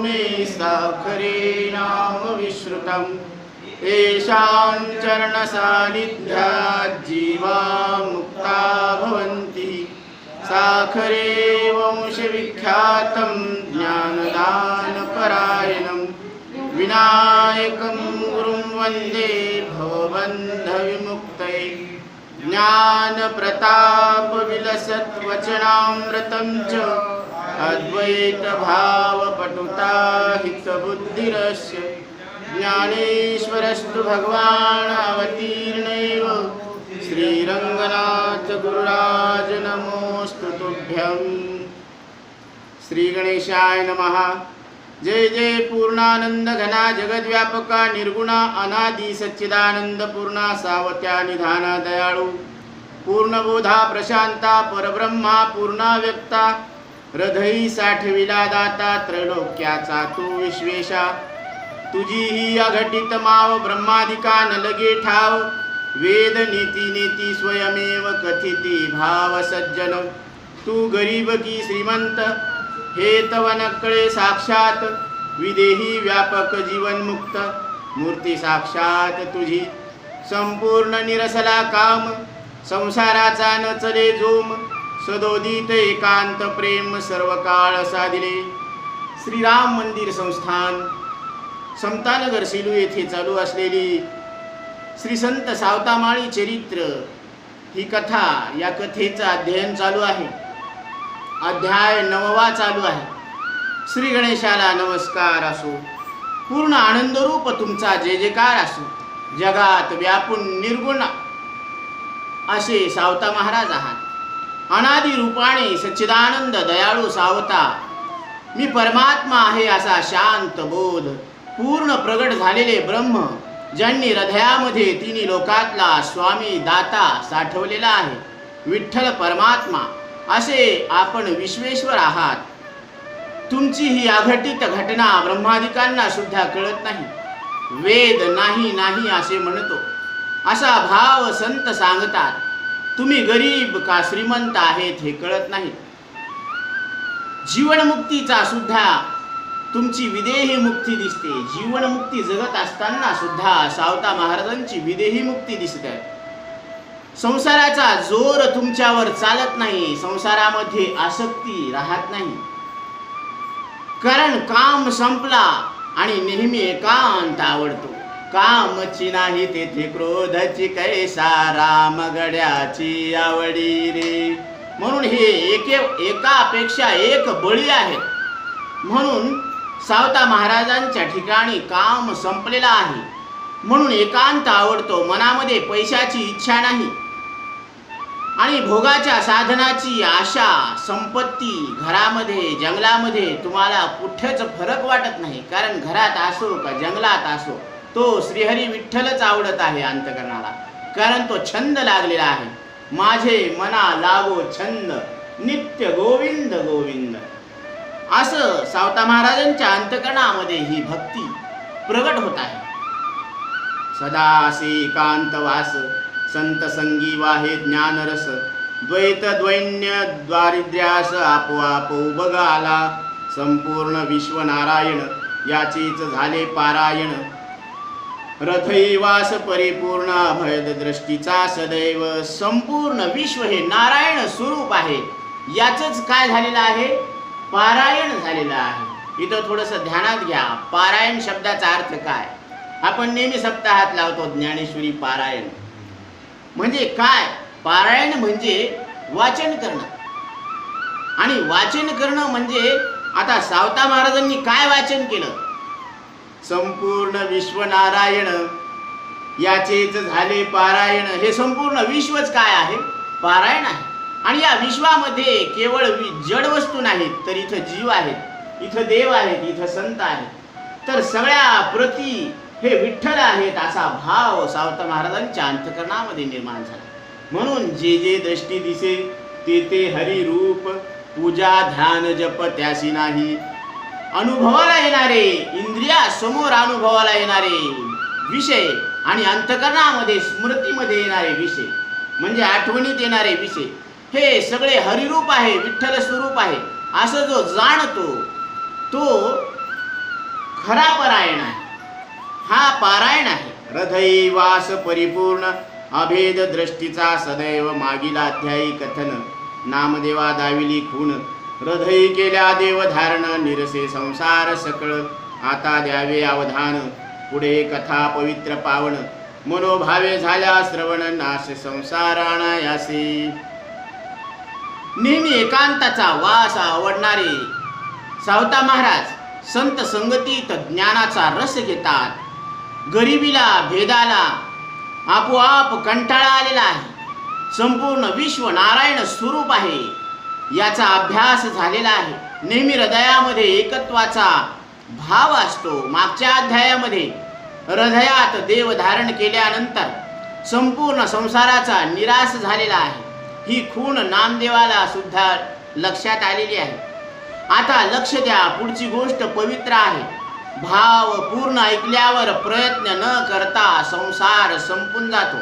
मे साखरे नाम विश्रुतं येषां चरणसान्निध्यात् जीवा मुक्ता भवन्ति। साखरे वंशविख्यातं ज्ञानदानपरायणं विनायकं गुरुं वन्दे भवबन्धविमुक्तये। ज्ञानप्रतापविलसद्वचनामृतं च अद्वैतभावपटुता हितबुद्धिरस्य ज्ञानेश्वरस्तु भगवान् अवतीर्णैव श्रीरङ्गनाथ गुरुराज नमोऽस्तु तुभ्यं। श्री गणेशाय नमः। जय जय पूर्णानंद घना जगद्व्यापका निर्गुणा अनादि सच्चिदानंद पूर्णा सावत्या निधाना दयाळू पूर्णबोधा प्रशांता परब्रह्मा पूर्णा व्यक्ता हृदयी साठविला दाता त्रैलोक्याचा तू विश्वेशा। तुझी ही अघटित माव ब्रह्मादिका न लगे ठाव वेद नीती नीती स्वयमेव कथिती भाव सज्जन। तू गरीब की श्रीमंत हे तव नकळे साक्षात विदेही व्यापक जीवनमुक्त मूर्ती साक्षात तुझी। संपूर्ण निरसला काम संसाराचा न चले जोम सदोदित एकांत प्रेम सर्व काळ साधिले। श्रीराम मंदिर संस्थान समतानगर सेलू येथे चालू असलेली श्री संत सावतामाळी चरित्र ही कथा या कथेचं अध्ययन चालू आहे। अध्याय 9वा चालू आहे। श्री गणेशाला नमस्कार असो। पूर्ण आनंदरूप तुमचा जय जयकार असो। जगात व्यापून निर्गुण असे सावता महाराज आहात। अनादि रूपाने सच्चिदानंद दयाळू सावता मी परमात्मा आहे असा शांत बोध पूर्ण प्रगट झालेले ब्रह्म ज्यांनी हृदयामध्ये तिन्ही लोकातला स्वामी दाता साठवलेला आहे विठ्ठल परमात्मा असे आपण विश्वेश्वर आहात। तुमची ही अघटित घटना ब्रह्मादिकांना सुद्धा कळत नाही। वेद नाही नाही असे म्हणतो असा भाव संत सांगतात। तुम्ही गरीब का श्रीमंत आहेत हे कळत नाही। जीवनमुक्तीचा सुद्धा तुमची विदेही मुक्ती दिसते। जीवनमुक्ती जगत असताना सुद्धा सावता महाराजांची विदेही मुक्ती दिसते। संसाराचा जोर तुमच्यावर चालत नाही। संसारामध्ये आसक्ती राहत नाही कारण काम संपला आणि नेहमी एकांत आवडतो। कामची नाही तेथे क्रोधाची कैसा राम गड्याची आवडी रे। म्हणून हे एकापेक्षा एक बळी आहेत। म्हणून सावता महाराजांच्या ठिकाणी काम संपलेला आहे म्हणून एकांत आवडतो। मनामध्ये पैशाची इच्छा नाही आणि भोगाच्या साधनाची आशा संपत्ती घरामध्ये जंगलामध्ये तुम्हाला कुठेच फरक वाटत नाही कारण घरात असो का जंगलात असो तो श्रीहरी विठ्ठलच आवडत आहे अंतकरणाला कारण तो छंद लागलेला आहे। माझे मना लागो छंद नित्य गोविंद गोविंद असं सावता महाराजांच्या अंतकरणामध्ये ही भक्ती प्रगट होत आहे। सदा असे एकांतवास संत संगी वाहे ज्ञानरस द्वैत द्वैन्य दारिद्र्यास आपोआप उबगाला। संपूर्ण विश्व नारायण याचेच झाले पारायण। रथईवास परिपूर्ण अभयद दृष्टीचा सदैव। संपूर्ण विश्व हे नारायण स्वरूप आहे याचंच काय झालेलं आहे पारायण झालेलं आहे। इथं थोडंसं ध्यानात घ्या पारायण शब्दाचा अर्थ काय। आपण नेहमी सप्ताहात लावतो ज्ञानेश्वरी पारायण म्हणजे काय। पारायण म्हणजे वाचन करणं आणि वाचन करणं म्हणजे आता सावता महाराजांनी काय वाचन केलं। संपूर्ण विश्व नारायण याचेच झाले पारायण। हे संपूर्ण विश्वच काय आहे पारायण आहे आणि या विश्वामध्ये केवळ जड वस्तू नाहीत तर इथं जीव आहेत इथं देव आहेत इथं संत आहेत तर सगळ्या प्रती हे विठ्ठल आहेत असा भाव सावता महाराजांच्या अंतकरणामध्ये निर्माण झाला। म्हणून जे जे दृष्टी दिसे ते ते हरी रूप पूजा ध्यान जप त्यासी नाही। अनुभवाला येणारे इंद्रिया समोर अनुभवाला येणारे विषय आणि अंतकरणामध्ये स्मृतीमध्ये येणारे विषय म्हणजे आठवणीत येणारे विषय हे सगळे हरिरूप आहे विठ्ठल स्वरूप आहे असं जो जाणतो तो खरा पारायण आहे, हा पारायण आहे. हृदयी वास परिपूर्ण अभेद दृष्टीचा सदैव मागील अध्यायी कथन. नामदेवा दाविली खूण हृदयी केल्या देव धारण. निरसे संसार सकळ आता द्यावे अवधान. पुढे कथा पवित्र पावन मनोभावे झाल्या श्रवण. नाश संसाराणायासी. नेहमी एकांताचा वास आवडणारे सावता महाराज संत संगतीत ज्ञानाचा रस घेतात. गरिबीला भेदाला आपोआप कंटाळा आलेला आहे. संपूर्ण विश्व नारायण स्वरूप आहे याचा अभ्यास झालेला आहे. नेहमी हृदयामध्ये एकत्वाचा भाव असतो. मागच्या अध्यायामध्ये हृदयात देव धारण केल्यानंतर संपूर्ण संसाराचा निराश झालेला आहे. ही खूण नामदेवाला सुद्धा लक्षात आलेली आहे. आता लक्ष द्या, पुढची गोष्ट पवित्र आहे. भाव पूर्ण ऐकल्यावर प्रयत्न न करता संसार संपून जातो.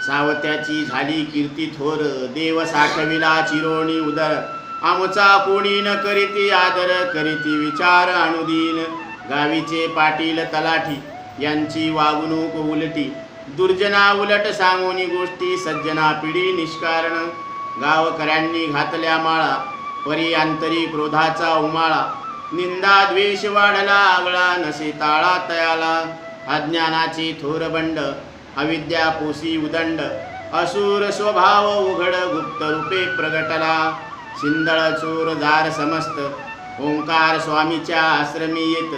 सावत्याची झाली कीर्ती थोर. देव साठविला चिरोणी उदर. आमचा कोणी न करीती आदर. करीती विचार अनुदीन. गावीचे पाटील तलाठी यांची वागणूक उलटी. दुर्जना उलट सांगोनी गोष्टी. सज्जना पिढी निष्कारण. गावकऱ्यांनी घातल्या माळा. परी अंतरी क्रोधाचा उमाळा. निंदा द्वेष वाढला आगळा. नसे ताळा तयाला. अज्ञानाची थोर बंड. अविद्या पोसी उदंड. असुर स्वभाव उघड. गुप्त रूपे प्रगटला. शिंदळ चोर जार समस्त. ओंकार स्वामीच्या आश्रमी येत.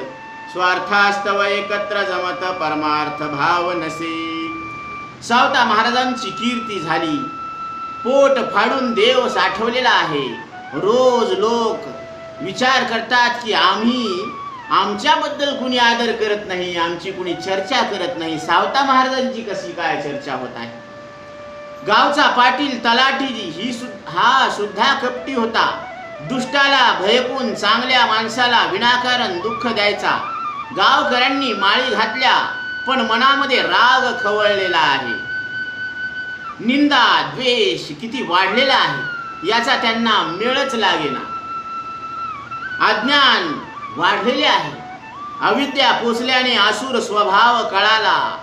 स्वार्थास्तव एकत्र जमत. परमार्थ भाव नसे. सावता महाराजांची कीर्ती झाली. पोट फाडून देव साठवलेला आहे. रोज लोक विचार करतात की आमच्याबद्दल कुणी आदर करत नाही, आमची कुणी चर्चा करत नाही. सावता महाराजांची कशी काय चर्चा होत आहे. गावचा पाटील तलाठी हा सुद्धा कपटी होता. दुष्टाला भयकून चांगल्या माणसाला विनाकारण दुःख द्यायचा. गावकऱ्यांनी माळी घातल्या पण मनामध्ये राग खवळलेला आहे. निंदा द्वेष किती वाढलेला आहे याचा त्यांना मेळच लागेना. अज्ञान वाढलेले आहे. अविद्या पोचल्याने आसुर स्वभाव कळाला.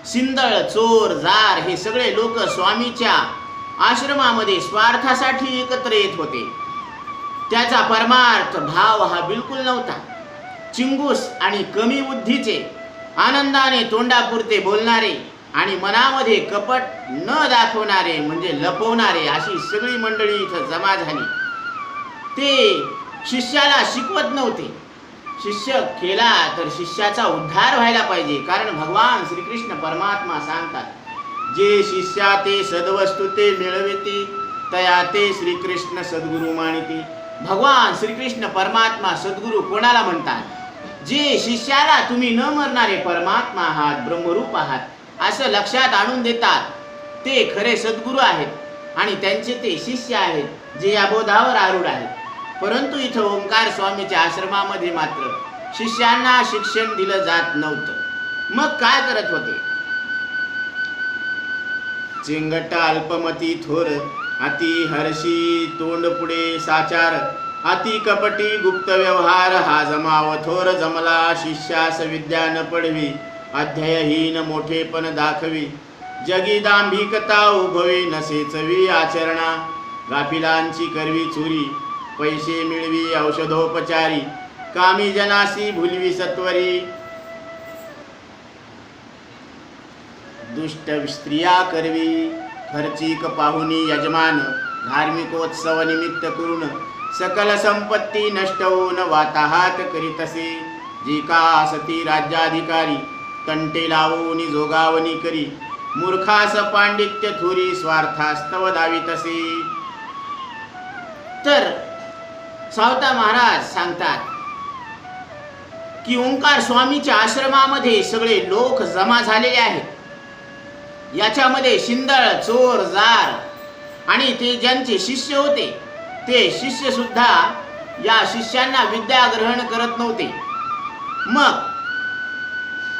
सिंदळ चोर जार हे सगळे लोक स्वामीच्या आश्रमामध्ये स्वार्थासाठी एकत्र येत होते. त्याचा परमार्थ भाव हा बिलकुल नव्हता. चिंगूस आणि कमी बुद्धीचे, आनंदाने तोंडापुरते बोलणारे आणि मनामध्ये कपट न दाखवणारे म्हणजे लपवणारे अशी सगळी मंडळी इथं जमा झाली. ते शिष्याला शिकवत नव्हते. शिष्य केला तर शिष्याचा उद्धार व्हायला पाहिजे. कारण भगवान श्रीकृष्ण परमात्मा सांगतात, जे शिष्या ते सद्वस्तु ते मिळविते तया ते श्रीकृष्ण सद्गुरु मानिते. भगवान श्रीकृष्ण परमात्मा सद्गुरु कोणाला म्हणतात? जे शिष्याला तुम्ही न मरणारे परमात्मा आहात, ब्रह्मरूप आहात असं लक्षात आणून देतात ते खरे सद्गुरु आहेत आणि त्यांचे ते शिष्य आहेत जे या बोधावर आरूढ आहेत. परंतु इथं ओंकार स्वामीच्या आश्रमामध्ये मात्र शिष्यांना शिक्षण दिलं जात नव्हतं. मग काय करत होते? चिंगट अल्पमती थोर. अति हर्षी तोंड पुढे साचार. अति कपटी गुप्त व्यवहार. हा जमाव थोर जमला. शिष्यास विद्या न पडवी. अध्ययहीन मोठेपण दाखवी. जगी दांभिकता उभवी. नसे चवी आचरणा. गाफिलांची करवी चोरी. पैसे मिळवी औषधोपचारी. कामी जनासी भुलवी सत्वरी. दुष्ट स्त्रिया करवी खर्चिक पाहुनी यजमान. धार्मिकोत्सव निमित्त करून सकल संपत्ती नष्ट होऊन वाताहात करीतसे. जी का असती राज्याधिकारी तंटे लावून जोगावणी करी. मूर्खास पांडित्य थोरी स्वार्थास्तव दावितसे. तर सावता महाराज सांगतात की ओंकार स्वामीच्या आश्रमामध्ये सगळे लोक जमा झालेले आहेत. याच्यामध्ये शिंदळ चोर जार आणि ते ज्यांचे शिष्य होते ते शिष्य सुद्धा या शिष्यांना विद्या ग्रहण करत नव्हते. मग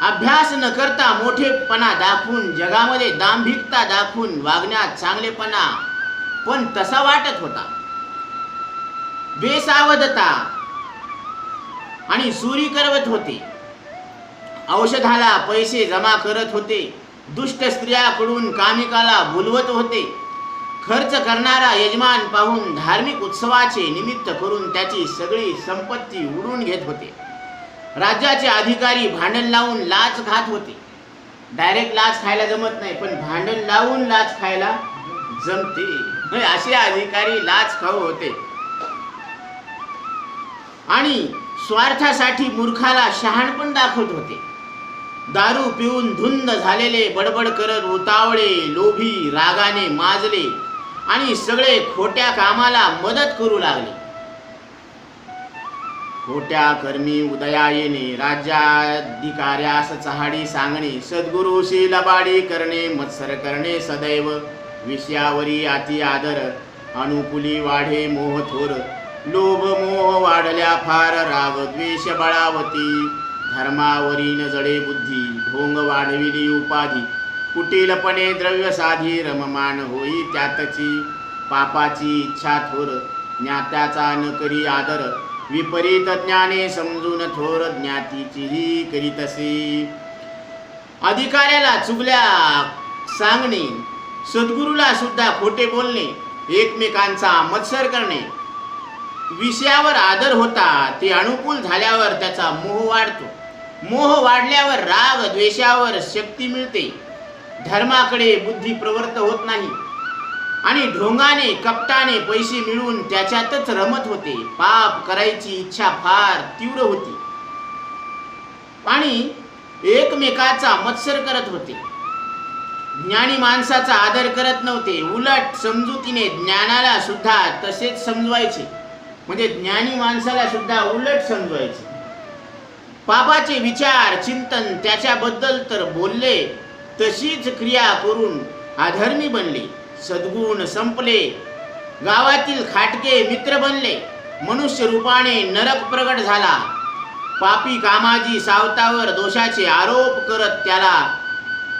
अभ्यास न करता मोठेपणा दाखवून जगामध्ये दांभिकता दाखवून वागण्यात चांगलेपणा पण तसा वाटत होता. बेसावधता आणि चोरी करवत होते, औषधाला पैसे जमा करत होते, दुष्ट स्त्रियाकडून कामिकाला भुलवत होते. खर्च करणारा यजमान पाहून धार्मिक उत्सवाचे निमित्त करून त्याची सगळी संपत्ती उडवून घेत होते. राज्याचे अधिकारी भांडण लावून लाच खात होते. डायरेक्ट लाच खायला जमत नाही, पण भांडण लावून लाच खायला जमते. असे अधिकारी लाच खाऊ होते. आणि स्वार्थासाठी मूर्खाला शहाणपण दाखवत होते. दारू पिऊन धुंद झालेले बडबड करत उतावळे, लोभी, रागाने माजले आणि सगळे खोट्या कामाला मदत करू लागले. खोट्या कर्मी उदया येणे, राज्याधिकाऱ्यास चहाडी सांगणे, सद्गुरूशी लबाडी करणे, मत्सर करणे सदैव, विषयावरी अति आदर, अनुकुली वाढे मोह थोर, लोभ मोह वाढल्या फार, राग द्वेष बळावती, धर्मावरी न जडे बुद्धी, ढोंग वाढविली उपाधी, कुटीलपणे द्रव्य साधी, रममान होई त्यातची, पापाची इच्छा थोर, ज्ञात्याचा न करी आदर, विपरीत ज्ञाने समजून थोर, ज्ञातीचीही करीतसे. अधिकाऱ्याला चुगल्या सांगणे, सद्गुरूला सुद्धा खोटे बोलणे, एकमेकांचा मत्सर करणे, विषयावर आदर होता ते अनुकूल झाल्यावर त्याचा मोह वाढतो. मोह वाढल्यावर राग द्वेषावर शक्ती मिळते. धर्माकडे बुद्धी प्रवृत्त होत नाही आणि ढोंगाने कपटाने पैसे मिळवून त्याच्यातच रमत होते. पाप करायची इच्छा फार तीव्र होती आणि एकमेकाचा मत्सर करत होते. ज्ञानी माणसाचा आदर करत नव्हते, उलट समजुतीने ज्ञानाला सुद्धा तसेच समजवायचे. म्हणजे ज्ञानी माणसाला सुद्धा उलट समजवायचे. पापाचे विचार चिंतन त्याच्याबद्दल तर बोलले, तशीच क्रिया करून अधर्मी बनले. सद्गुण संपले, गावातील खाटके मित्र बनले, मनुष्य रूपाने नरक प्रगट झाला. पापी कामाजी सावतावर दोषाचे आरोप करत त्याला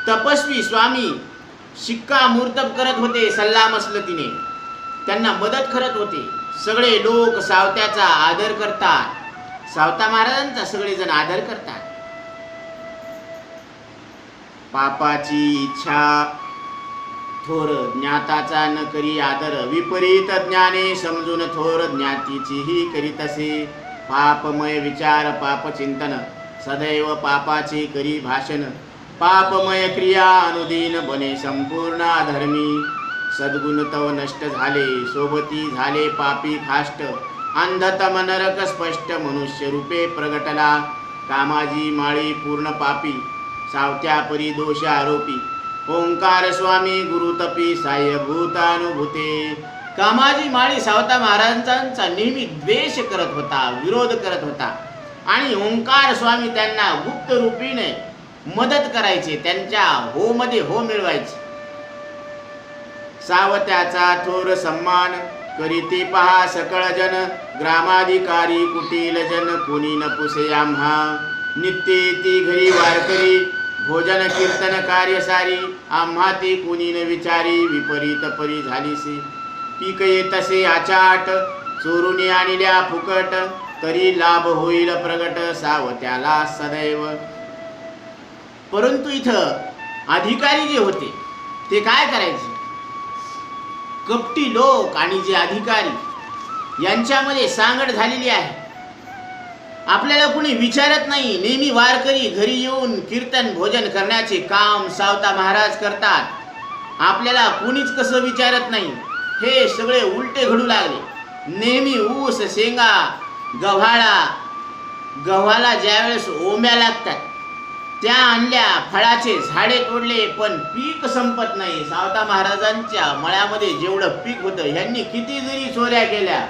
तपस्वी स्वामी शिक्कामोर्तब करत होते. सल्लामसलतीने त्यांना मदत करत होते. सगळे लोक सावत्याचा आदर करतात, सावता महाराजांचा सगळेजण आदर करतात. पापाची इच्छा थोर, ज्ञाताचा न करी आदर, विपरीत ज्ञाने समजून थोर, ज्ञातीचीही करीतसे. पापमय विचार पाप चिंतन, सदैव पापाचे करी भाषण, पापमय क्रिया अनुदीन बने संपूर्ण अधर्मी. सद्गुण तव नष्ट झाले, सोबती झाले पापी खाष्ट, अंधतम नरक स्पष्ट, मनुष्य रूपे प्रगटला. कामाजी माळी पूर्ण पापी, सावत्या परी दोष आरोपी, ओंकार स्वामी गुरुतपी, साह्यभूतानुभूते. कामाजी माळी सावता महाराजांचा नेहमी द्वेष करत होता, विरोध करत होता आणि ओंकार स्वामी त्यांना गुप्त रूपीने मदत करायचे, त्यांच्या हो मध्ये हो मिळवायचे. सावत्याचा थोर सन्मान करीती पहा सकळ जन, ग्रामाधिकारी कुटील जन, कोणी न पुसे आम्हा. नित्य ती घरी वारकरी, भोजन कीर्तन कार्य सारी, आम्हा ती कोणी न विचारी, विपरीत परी झालीसी. पीक येतसे आचाट, चोरून आणल्या फुकट, तरी लाभ होईल प्रगट, सावत्याला सदैव. परंतु इथं अधिकारी जे होते ते काय करायचे? कपटी लोक आणि जे अधिकारी यांच्यामध्ये सांगड झालेली आहे. आपल्याला कुणी विचारत नाही. नेहमी वारकरी घरी येऊन कीर्तन भोजन करण्याचे काम सावता महाराज करतात. आपल्याला कुणीच कसं विचारत नाही. हे सगळे उलटे घडू लागले. नेहमी ऊस शेंगा गव्हाला ज्यावेळेस ओंब्या लागतात त्या आणल्या, फळाचे झाडे तोडले, पण पीक संपत नाही. सावता महाराजांच्या मळ्यामध्ये जेवढं पीक होतं, ह्यांनी किती जरी चोऱ्या केल्या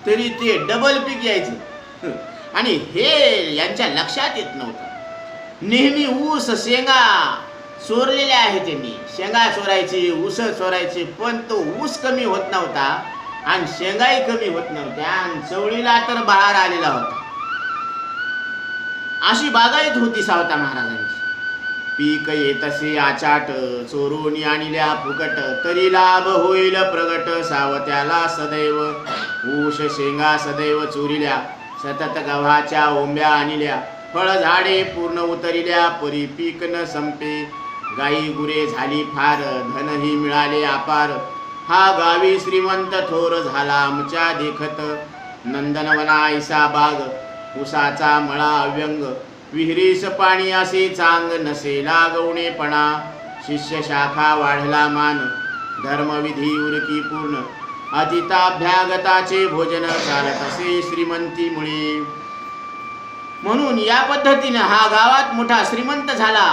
तरी ते डबल पीक यायचे आणि हे यांच्या लक्षात येत नव्हतं. नेहमी ऊस शेंगा चोरलेल्या आहे त्यांनी. शेंगा चोरायची, ऊस चोरायचे, पण तो ऊस कमी होत नव्हता आणि शेंगाही कमी होत नव्हत्या आणि चवळीला तर बहार आलेला होता. अशी बागायत होती सावता महाराजांची. पीक येतसे आचाट, चोरून आणल्या फुकट, तरी लाभ होईल प्रगट, सावत्याला सदैव. ऊस शेंगा सदैव चोरिल्या, सतत गव्हाच्या ओंब्या आणल्या, फळ झाडे पूर्ण उतरिल्या, परी पीक न संपे. गाई गुरे झाली फार, धनही मिळाले अपार. हा गावी श्रीमंत थोर झाला आमच्या देखत. नंदनवना ऐसा बाग, उसाचा मळा अव्यंग. विहिरीस पाणी असे चांग, नसे लागवणेपणा. शिष्य शाखा वाढला मान, धर्मविधी उरकी पूर्ण. अतिताभ्यागताचे भोजन चालत असे श्रीमंतीमुळे. म्हणून या पद्धतीनं हा गावात मोठा श्रीमंत झाला.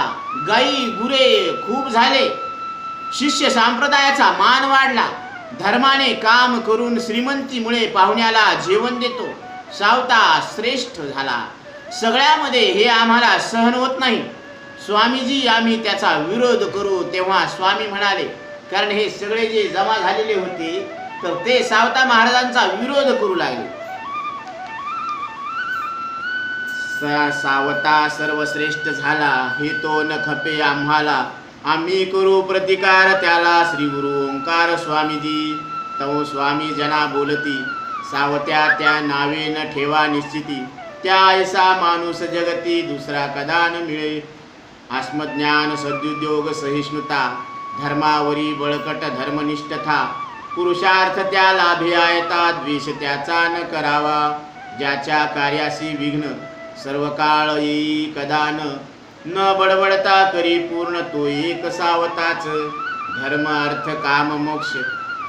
गाई गुरे खूप झाले. शिष्य संप्रदायाचा मान वाढला. धर्माने काम करून श्रीमंतीमुळे पाहुण्याला जेवण देतो. सावता श्रेष्ठ झाला. सगळ्यामध्ये हे आम्हाला सहन होत नाही स्वामीजी, आम्ही त्याचा विरोध करू. तेव्हा स्वामी म्हणाले, कारण हे सगळे जे जमा झालेले होते तर ते सावता महाराजांचा विरोध करू लागले. सावता सर्वश्रेष्ठ झाला, हे तो न खपे आम्हाला. आम्ही करू प्रतिकार त्याला. श्री गुरु ओंकार स्वामीजी. तव स्वामी जना बोलती, सावत्या त्या नावे न ठेवा निश्चिती. त्या ऐसा माणूस जगती, दुसरा कदा न मिळे. आत्मज्ञान सद्युद्योग सहिष्णुता, धर्मावरी बळकट धर्मनिष्ठता. पुरुषार्थ त्या लाभे आयता, द्वेष त्याचा न करावा. ज्याच्या कार्यासी विघ्न सर्व काळ येई कदा न बडबडता करी पूर्ण तो एक सावताच. धर्म अर्थ काम मोक्ष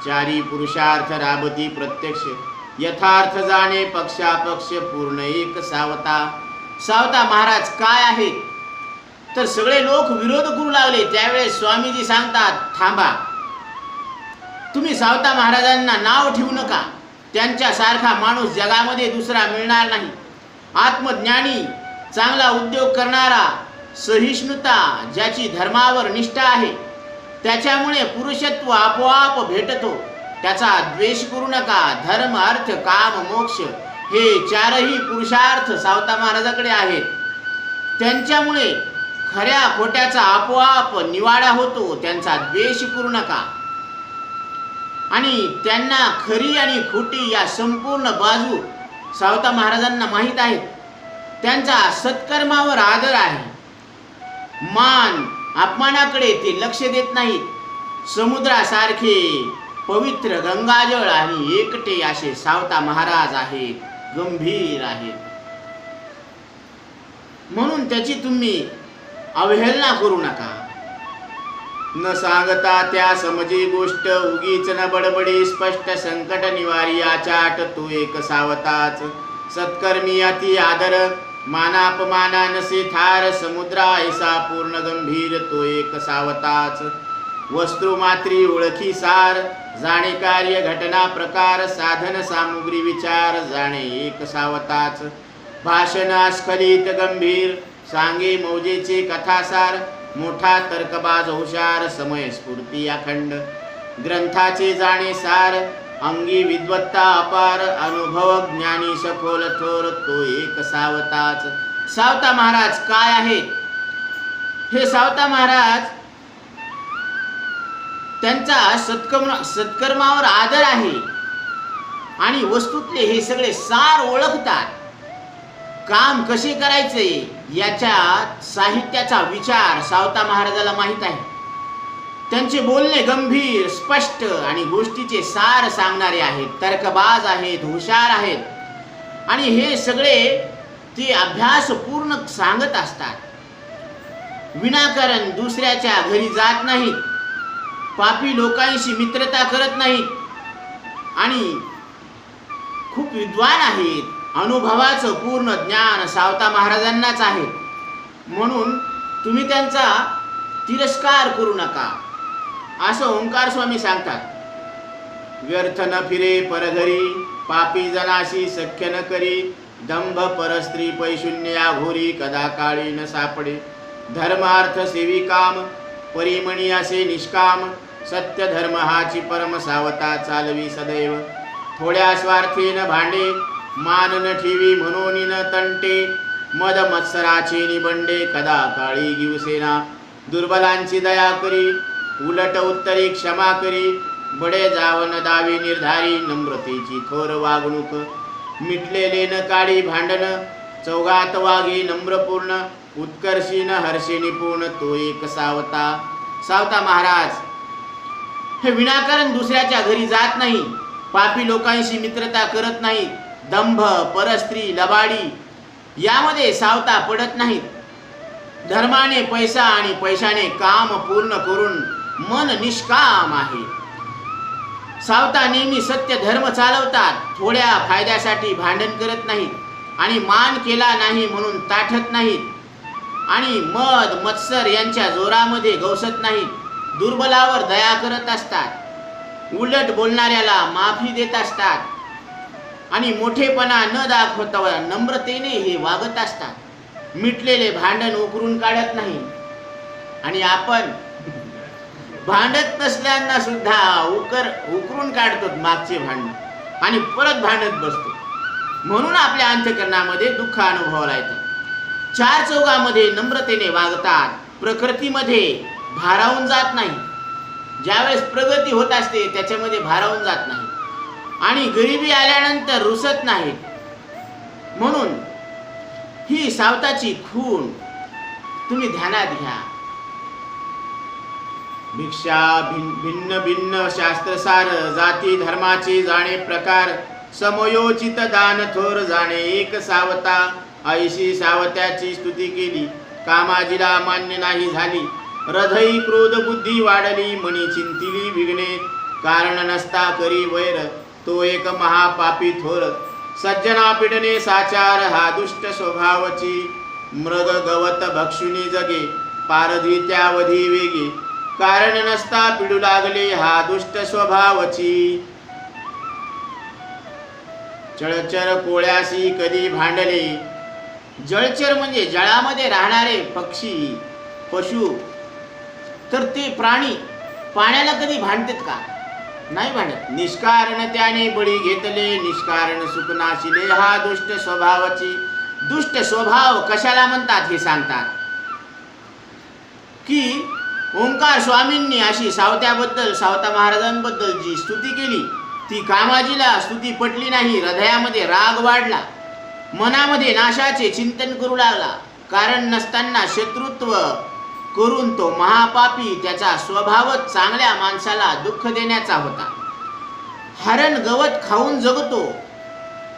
चारी पुरुषार्थ राबती प्रत्यक्ष. यथार्थ जाणे पक्षापक्ष पूर्ण एक सावता. सावता महाराज काय आहेत तर सगळे लोक विरोध करू लागले. त्यावेळेस स्वामीजी सांगतात, थांबा, तुम्ही सावता महाराजांना नाव ठेवू नका. त्यांच्यासारखा माणूस जगामध्ये दुसरा मिळणार नाही. आत्मज्ञानी, चांगला उद्योग करणारा, सहिष्णुता, ज्याची धर्मावर निष्ठा आहे, त्याच्यामुळे पुरुषत्व आपोआप भेटतो. त्याचा द्वेष करू नका. धर्म अर्थ काम मोक्ष हे चारही पुरुषार्थ सावता महाराजाकडे आहेत. त्यांच्यामुळे खऱ्या खोट्याचा आपोआप निवाडा होतो. त्यांचा द्वेष करू नका. आणि त्यांना खरी आणि खोटी या संपूर्ण बाजू सावता महाराजांना माहीत आहेत. त्यांचा सत्कर्मावर आदर आहे. मान अपमानाकडे ते लक्ष देत नाहीत. समुद्रासारखे पवित्र गंगाजळ आणि एकटे असे सावता महाराज आहेत, गंभीर आहेत. म्हणून त्याची तुम्ही अवहेलना करू नका. न सांगता त्या समजी गोष्ट, उगीच न बडबडी स्पष्ट. संकट निवारी आचाट तो एक सावताच. सत्कर्मी अति आदर, मानापमाना नसे थार. समुद्रा ऐसा पूर्ण गंभीर तो एक सावताच. वस्तू मात्री ओळखी सार, जाणे कार्य घटना प्रकार. साधन सामुग्री विचार, जाणे एक सावताच. भाषण स्खलित गंभीर, सांगे मौजेचे कथासार. मोठा तर्कबाज हुशार, समय स्फूर्ती अखंड. ग्रंथाचे जाणे सार, अंगी विद्वत्ता अपार. अनुभव ज्ञानी सखोल थोर तो एक सावताच. सावता महाराज काय आहेत? हे सावता महाराज, त्यांचा सत्कर्मावर आदर आहे आणि वस्तूतले हे सगळे सार ओळखतात. काम कसे करायचे याच्या साहित्याचा विचार सावता महाराजाला माहीत आहे. त्यांचे बोलणे गंभीर, स्पष्ट आणि गोष्टीचे सार सांगणारे आहेत. तर्कबाज आहेत, हुशार आहेत आणि हे सगळे ते अभ्यास पूर्ण सांगत असतात. विनाकारण दुसऱ्याच्या घरी जात नाहीत. पापी लोकांशी मित्रता करत नाहीत आणि खूप विद्वान आहेत. अनुभवाचं पूर्ण ज्ञान सावता महाराजांनाच आहे. म्हणून तुम्ही त्यांचा तिरस्कार करू नका, असं ओंकार स्वामी सांगतात. व्यर्थ न फिरे परघरी, पापी जनाशी सख्य न करी. दंभ परस्त्री पैशून्य या घोरी, कदा काळी न सापडे. धर्मार्थ सेवी काम, परिमणी असे निष्काम. सत्य धर्म हाची परम सावता, चालवी सदैव. थोड्या स्वार्थेन भांडे, मान न ठेवी म्हणून न तंटे. मद मत्सराचे निबंडे, कदा काळी गिवसेना. दुर्बलांची दया करी, उलट उत्तरी क्षमा करी. बडे जावन दावी निर्धारी, नम्रतेची थोर वागणूक. मिटलेले न काळी भांडण, चौघात वागे नम्रपूर्ण, उत्कर्षी न हर्षे निपुण, तो एक सावता. सावता महाराज हे विनाकारण दुसऱ्याच्या घरी जात नाही, पापी लोकांशी मित्रता करत नाहीत, दंभ, परस्त्री, लबाडी यामध्ये सावता पडत नाहीत. धर्माने पैसा आणि पैशाने काम पूर्ण करून मन निष्काम आहे. सावता नेहमी सत्य धर्म चालवतात, थोड्या फायद्यासाठी भांडण करत नाहीत आणि मान केला नाही म्हणून ताठत नाहीत आणि मद मत्सर यांच्या जोरामध्ये गवसत नाहीत. दुर्बलावर दया करत असतात, उलट बोलणाऱ्याला माफी देत असतात आणि मोठेपणा न दाखवता नम्रतेने हे वागत असतात. मिटलेले भांडण उकरून काढत नाही आणि आपण भांडत नसल्यांना सुद्धा उकरून काढतो मागचे भांडण आणि परत भांडत बसतो. म्हणून आपल्या अंतःकरणामध्ये दुःख अनुभवायला येतं. चार चौघामध्ये नम्रतेने वागतात, प्रकृतीमध्ये भारावून जात नाही. ज्यावेळेस प्रगती होत असते त्याच्यामध्ये भारावून जात नाही आणि गरिबी आल्यानंतर रुसत नाहीत. म्हणून ही सावताची खूण तुम्ही ध्यानात घ्या. भिक्षा भिन्न भिन्न शास्त्रसार, जाती धर्माचे जाणे प्रकार, समयोचित दान थोर जाणे एक सावता. ऐशी सावत्याची स्तुती केली, कामाजीला मान्य नाही झाली. हृदय क्रोध बुद्धी वाढली, मनी चिंतिली विघ्ने, कारण नसता करी वैर, तो एक महापापी थोर. सज्जना पिडणे साचार, हा दुष्ट स्वभावची, मृग गवत भक्षुनी जगे, पारधी त्यावधी वेगे, कारण नसता पिडू लागले, हा दुष्ट स्वभावची. जळचर कोळ्याशी कधी भांडले, जळचर म्हणजे जळामध्ये राहणारे पक्षी पशु, तर ते प्राणी पाण्याला कधी भांडतात का? नाही भांडत. निष्कारण त्याने बळी घेतले, निष्कारण सुख नाशिले, हा दुष्ट स्वभावाची. दुष्ट स्वभाव कशाला म्हणतात हे सांगतात की ओंकार स्वामींनी अशी सावत्याबद्दल, सावता महाराजांबद्दल जी स्तुती केली ती कामाजीला स्तुती पटली नाही. हृदयामध्ये राग वाढला, मनामध्ये नाशाचे चिंतन करू लागला. कारण नसताना शत्रुत्व करून तो महापापी, त्याचा स्वभावच चांगल्या माणसाला दुःख देण्याचा होता. हरण गवत खाऊन जगतो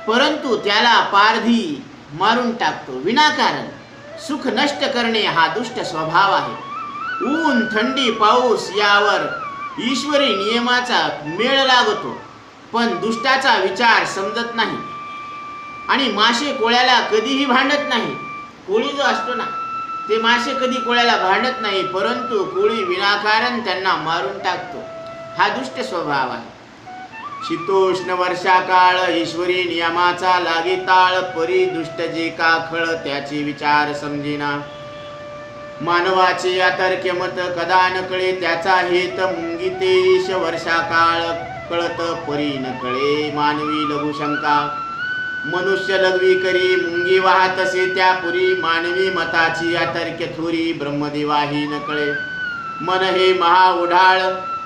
परंतु त्याला पारधी मारून टाकतो. विनाकारण सुख नष्ट करणे हा दुष्ट स्वभाव आहे. ऊन थंडी पाऊस यावर ईश्वरी नियमाचा मेळ लागतो, पण दुष्टाचा विचार समजत नाही. आणि मासे कोळ्याला कधीही भांडत नाही. कोळी जो असतो ना, ते मासे कधी कोळ्याला भांडत नाही, परंतु कोळी विनाकारण त्यांना मारून टाकतो. हा दुष्ट स्वभाव आहे. शीतोष्ण वर्षा काळ, ईश्वरी नियमाचा लागे ताळ, परी दुष्ट जे का खळ, त्याचे विचार समजेना. मानवाचे अतर्क्य मत कदा न कळे, त्याचा हेत मुंगिते ईश वर्षा काळ, कळत परी न कळे मानवी लघुशंका. मनुष्य लघवी करी मुंगी वाहतसे त्या पुरी, मानवी मताची अतर्क्य थोरी, ब्रह्मदेवाही न कळे. मन हे महा उढाळ,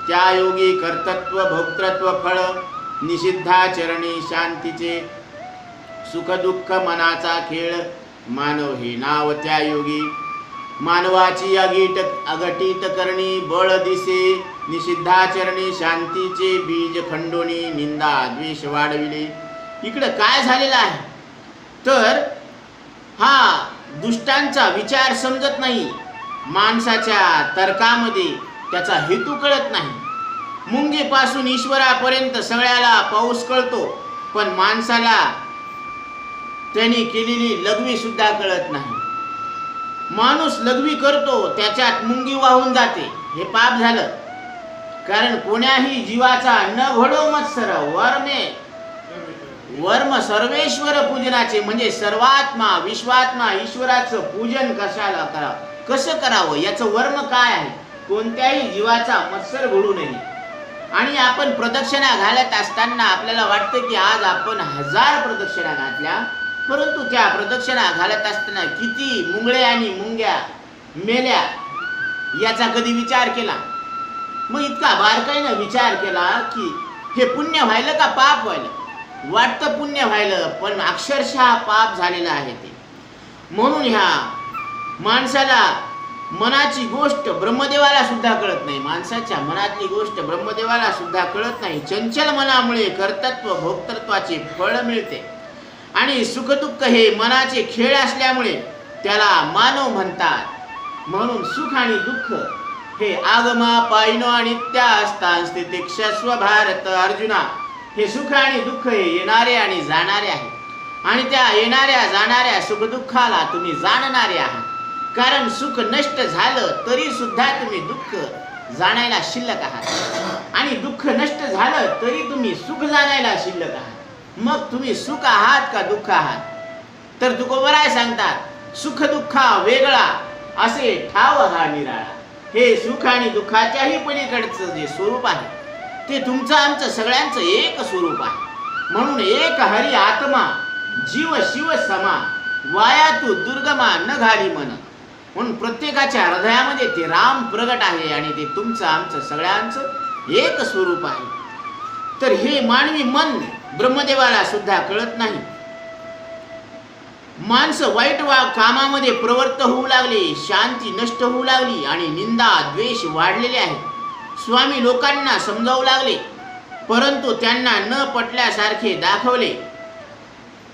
त्या योगी कर्तृत्व भोक्तृत्व फळ, निषिद्धा चरणी शांतीचे, सुख दुःख मनाचा खेळ, मानव हे नाव त्या योगी. मानवाची अघटित करणी बळ दिसे, निषिद्धाचरणी शांतीचे बीज खंडोनी, निंदा द्वेष वाढविले. इकडं काय झालेलं आहे तर हा दुष्टांचा विचार समजत नाही. माणसाच्या तर्कामध्ये त्याचा हेतू कळत नाही. मुंगीपासून ईश्वरापर्यंत सगळ्याला पाऊस कळतो, पण माणसाला त्यांनी केलेली लघवी सुद्धा कळत नाही. माणूस लघवी करतो, त्याच्यात मुंगी वाहून जाते, हे पाप झालं. कारण कोण्याही जीवाचा न घडो मत्सर, वर्म सर्वेश्वर पूजनाचे, म्हणजे सर्वात्मा विश्वात्मा ईश्वराचं पूजन कशाला करावं, कसं करावं याचं वर्म काय आहे. कोणत्याही जीवाचा मत्सर घडू नये. आणि आपण प्रदक्षिणा घालत असताना आपल्याला वाटतं की आज आपण 1000 प्रदक्षिणा घातल्या, परंतु त्या प्रदक्षिणा घालत असताना किती मुंगळे आणि मुंग्या मेल्या याचा कधी विचार केला? मग इतका बारकाईनं विचार केला की हे पुण्य व्हायलं का पाप व्हायलं? वाटतं पुण्य व्हायलं, पण अक्षरशः पाप झालेलं आहे ते. म्हणून ह्या माणसाला मनाची गोष्ट ब्रह्मदेवाला सुद्धा कळत नाही. माणसाच्या मनातली गोष्ट ब्रह्मदेवाला सुद्धा कळत नाही. चंचल मनामुळे कर्तृत्व भोक्तृत्वाचे फळ मिळते आणि सुखदुःख हे मनाचे खेळ असल्यामुळे त्याला मानव म्हणतात. म्हणून सुख आणि दुःख हे आगमा पायनो अनित्या असता स्थिती क्षस्व भारत अर्जुना. हे सुख आणि दुःख हे येणारे आणि जाणारे आहे आणि त्या येणाऱ्या जाणाऱ्या सुखदुःखाला तुम्ही जाणणारे आहात. कारण सुख नष्ट झालं तरी सुद्धा तुम्ही दुःख जाणायला शिल्लक आहात आणि दुःख नष्ट झालं तरी तुम्ही सुख जाणायला शिल्लक आहात. मग तुम्ही सुख आहात का दुःख आहात? तर तुकोबराय सांगतात, सुख दुःखा वेगळा असे ठाव हा निराळा. हे सुख आणि दुःखाच्याही पलीकडचं जे स्वरूप आहे ते तुमचं आमचं सगळ्यांचं एक स्वरूप आहे. म्हणून एक हरी आत्मा जीव शिव समा वाया तू दुर्गमा न घाली मन. म्हणून प्रत्येकाच्या हृदयामध्ये ते राम प्रगट आहे आणि ते तुमचं आमचं सगळ्यांचं एक स्वरूप आहे. तर हे मानवी मन ब्रह्मदेवाला सुद्धा कळत नाही. माणसं वाईट कामामध्ये प्रवृत्त होऊ लागले, शांती नष्ट होऊ लागली आणि निंदा द्वेष वाढलेले आहे. स्वामी लोकांना समजावू लागले, परंतु त्यांना न पटल्यासारखे दाखवले.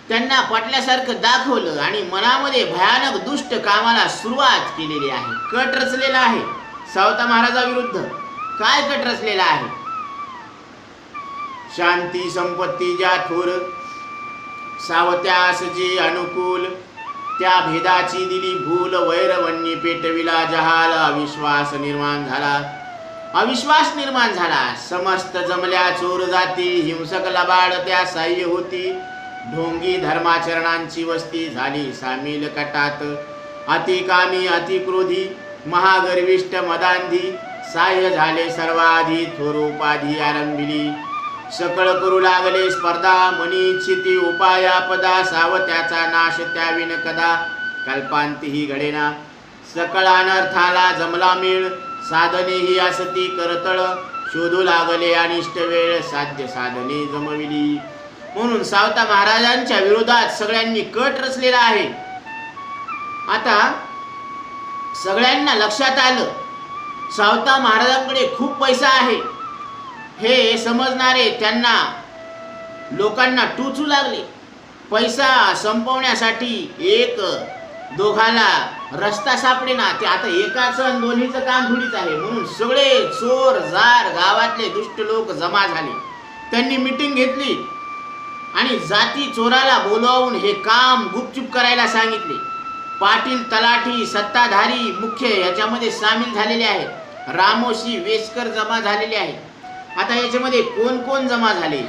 त्यांना पटल्यासारखं दाखवलं आणि मनामध्ये भयानक दुष्ट कामाला सुरुवात केलेली आहे. कट रचलेला आहे. सावता महाराजाविरुद्ध काय कट रचलेला आहे? शांती संपत्ती ज्या थोर सावत्यास जे अनुकूल, त्या भेदाची दिली भूल, वैरवन्नी पेटविला जहाल. अविश्वास निर्माण झाला, अविश्वास निर्माण झाला. समस्त जमल्या चोर जाती, हिंसक लबाड त्या साह्य होती. ढोंगी धर्माचरणांची वस्ती झाली सामील कटात. अतिकामी अतिक्रोधी महागर्विष्ठ मदांधी, साह्य झाले सर्वाधी थोर उपाधी आरंभिली. सकळ करू लागले स्पर्धा मनीचिती उपाया पदा. सावत्याचा नाश त्याविन कदा कल्पांतीही घडेना. सकळ अनर्थाला जमला मेळ, साधनेही असती करतळ. शोधू लागले अनिष्ट वेळ, साध्य साधने जमविली. म्हणून सावता महाराजांच्या विरोधात सगळ्यांनी कट रचलेला आहे. आता सगळ्यांना लक्षात आलं सावता महाराजांकडे खूप पैसा आहे. हे समजणारे त्यांना लोकांना टोचू लागले. पैसा संपवण्यासाठी एक दोघाला रस्ता सापडेना. ते आता एकाचं आणि दोन्हीचं काम थोडीच आहे. म्हणून सगळे चोर जार गावातले दुष्ट लोक जमा झाले. त्यांनी मीटिंग घेतली आणि जाती चोराला बोलावून हे काम गुपचूप करायला सांगितले. पाटील तलाठी सत्ताधारी मुख्य याच्यामध्ये सामील झालेले आहेत. रामोशी वेसकर जमा झालेले आहेत. आता याच्यामध्ये कोण कोण जमा झाले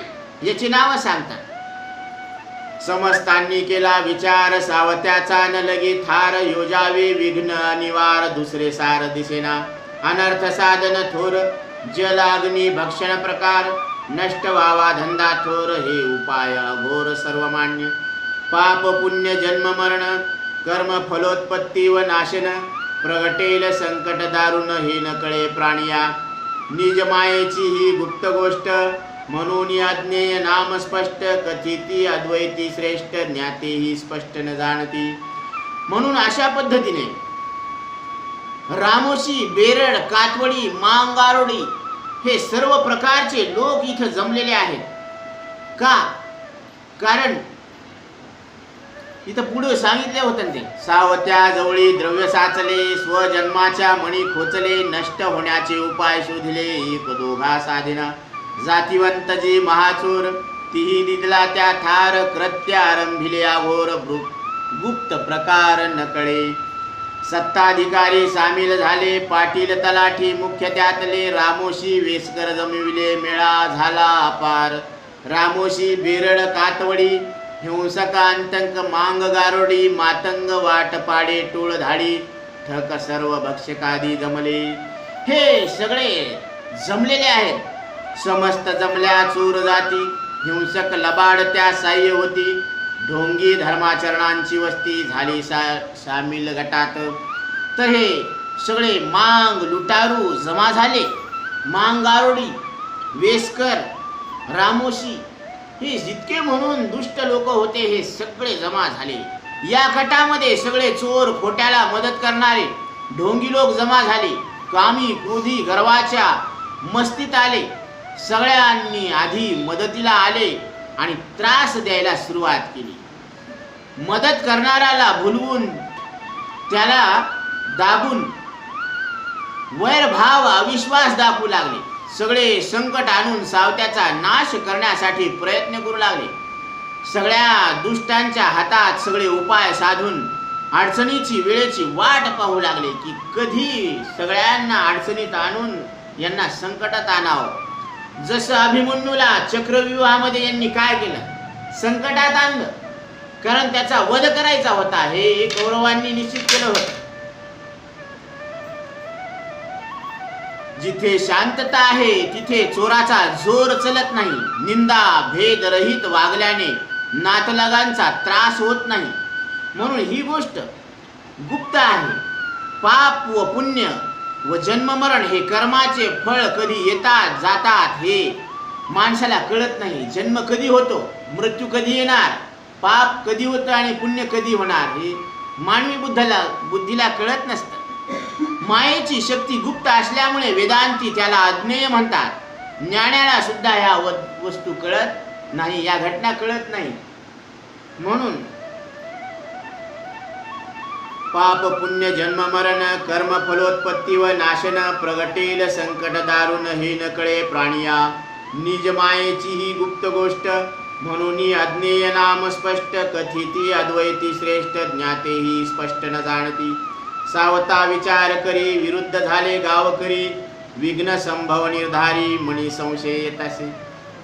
याची नावं सांगतात. समस्तांनी केला विचार, सावत्याचा न लगे थार. योजावे विघ्न अनिवार, दुसरे सार दिसेना. अनर्थ साधन थोर, जल अग्नी भक्षण प्रकार. नष्ट व्हावा धंदा थोर, हे उपाय घोर सर्वमान्य. पाप पुण्य जन्म मरण, कर्म फलोत्पत्ती व नाशन. प्रगटेल संकट दारुण, हे न कळे प्राणिया. निज मायेची ही गुप्त गोष्ट, म्हणून अज्ञेय नाम स्पष्ट. कथिती अद्वैती श्रेष्ठ, ज्ञातेही स्पष्ट न जाणती. म्हणून अशा पद्धतीने रामोशी बेरड कातवडी मांगारोडी हे सर्व प्रकारचे लोक इथं जमलेले आहेत. का? कारण इथं पुढे सांगितले होते ते, सावत्या जवळी द्रव्य साचले, स्वजन्माच्या मणी खोचले. नष्ट होण्याचे उपाय शोधले, एक दोघा साधिना. जातिवंत जी महाचोर, तिही दिदला त्या थार. कृत्य आरंभिले अघोर, गुप्त प्रकार न कळे. सत्ताधिकारी सामील झाले, पाटील तलाठी मुख्य त्यातले. रामोशी वेसकर जमविले, मेळा झाला अपार. रामोशी बेरड कातवडी, हिंसकांतक मांग गारोडी. मातंग वाट पाडे टोळ धाडी, ठक सर्व भक्षकादी जमले. हे सगळे जमलेले आहेत. समस्त जमल्या चोर जाती, हिंसक लबाड त्या साह्य होती. ढोंगी धर्माचरणांची वस्ती झाली सामील गटात. तर हे सगळे मांग लुटारू जमा झाले. मांग गारोडी, वेसकर, रामोशी हे जितके म्हणून दुष्ट लोक होते हे सगळे जमा झाले. या गटामध्ये सगळे चोर, खोट्याला मदत करणारे ढोंगी लोक जमा झाले. कामी, क्रोधी, गर्वाच्या मस्तीत आले. सगळ्यांनी आधी मदतीला आले आणि त्रास द्यायला सुरुवात केली. मदत करणाऱ्याला भुलवून, त्याला दाबून वैरभाव, अविश्वास दाखवू लागले. सगळे संकट आणून सावत्याचा नाश करण्यासाठी प्रयत्न करू लागले. सगळ्या दुष्टांच्या हातात सगळे उपाय साधून अडचणीची, वेळेची वाट पाहू लागले की कधी सगळ्यांना अडचणीत आणून यांना संकटात आणावं. जसं अभिमन्यूला चक्रव्यूहामध्ये यांनी काय केलं, संकटात आणलं, कारण त्याचा वध करायचा होता. हे कौरवांनी निश्चित केलं होतं. जिथे शांतता आहे तिथे चोराचा जोर चलत नाही. निंदा, भेद रहित वागल्याने नातलगांचा त्रास होत नाही. म्हणून ही गोष्ट गुप्त आहे. पाप व पुण्य व जन्ममरण हे कर्माचे फळ कधी येतात जातात हे माणसाला कळत नाही. जन्म कधी होतो, मृत्यू कधी येणार, पाप कधी होतं आणि पुण्य कधी होणार हे मानवी बुद्धीला कळत नसतं. मायेची शक्ती गुप्त असल्यामुळे वेदांती त्याला अज्ञेय म्हणतात. ज्ञानाला सुद्धा ह्या वस्तू कळत नाही, या घटना कळत नाही. म्हणून पाप पुण्य जन्म मरण कर्म फलोत्पत्ती व नाशन प्रगटेल संकट दारुण हे न कळे प्राणिया. निज मायेची ही गुप्त गोष्ट म्हणून अज्ञेय नाम स्पष्ट कथिती अद्वैती श्रेष्ठ ज्ञाते ही स्पष्ट न जाणती. सावता विचार करी विरुद्ध झाले गावकरी विघ्न संभव निर्धारी मणी संशय येतासे.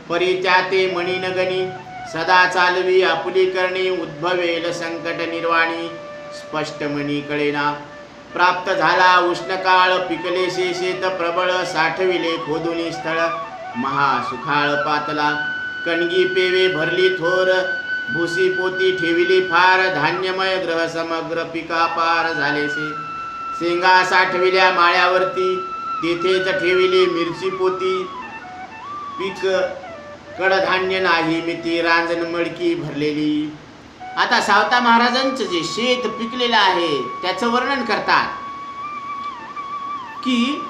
परी त्याते मणी न गणी सदा चालवी आपुली करणी उद्भवेल संकट निर्वाणी स्पष्ट मणी कळेना. प्राप्त झाला उष्णकाळ पिकले शेत प्रबळ साठविले खोदुनी स्थळ महासुखाळ पातला. कणगी पेवे भरली थोर भुसी पोती ठेविली फार धान्यमय ग्रह समग्र पिकापार झालेसे. शेंगा साठविल्या माळ्यावरती तेथेच ठेविली मिरची पोती. पीक कडधान्य नाही मिती रांजण मडकी भरलेली. आता सावता महाराजांचं जे शेत पिकलेलं आहे त्याचं वर्णन करतात की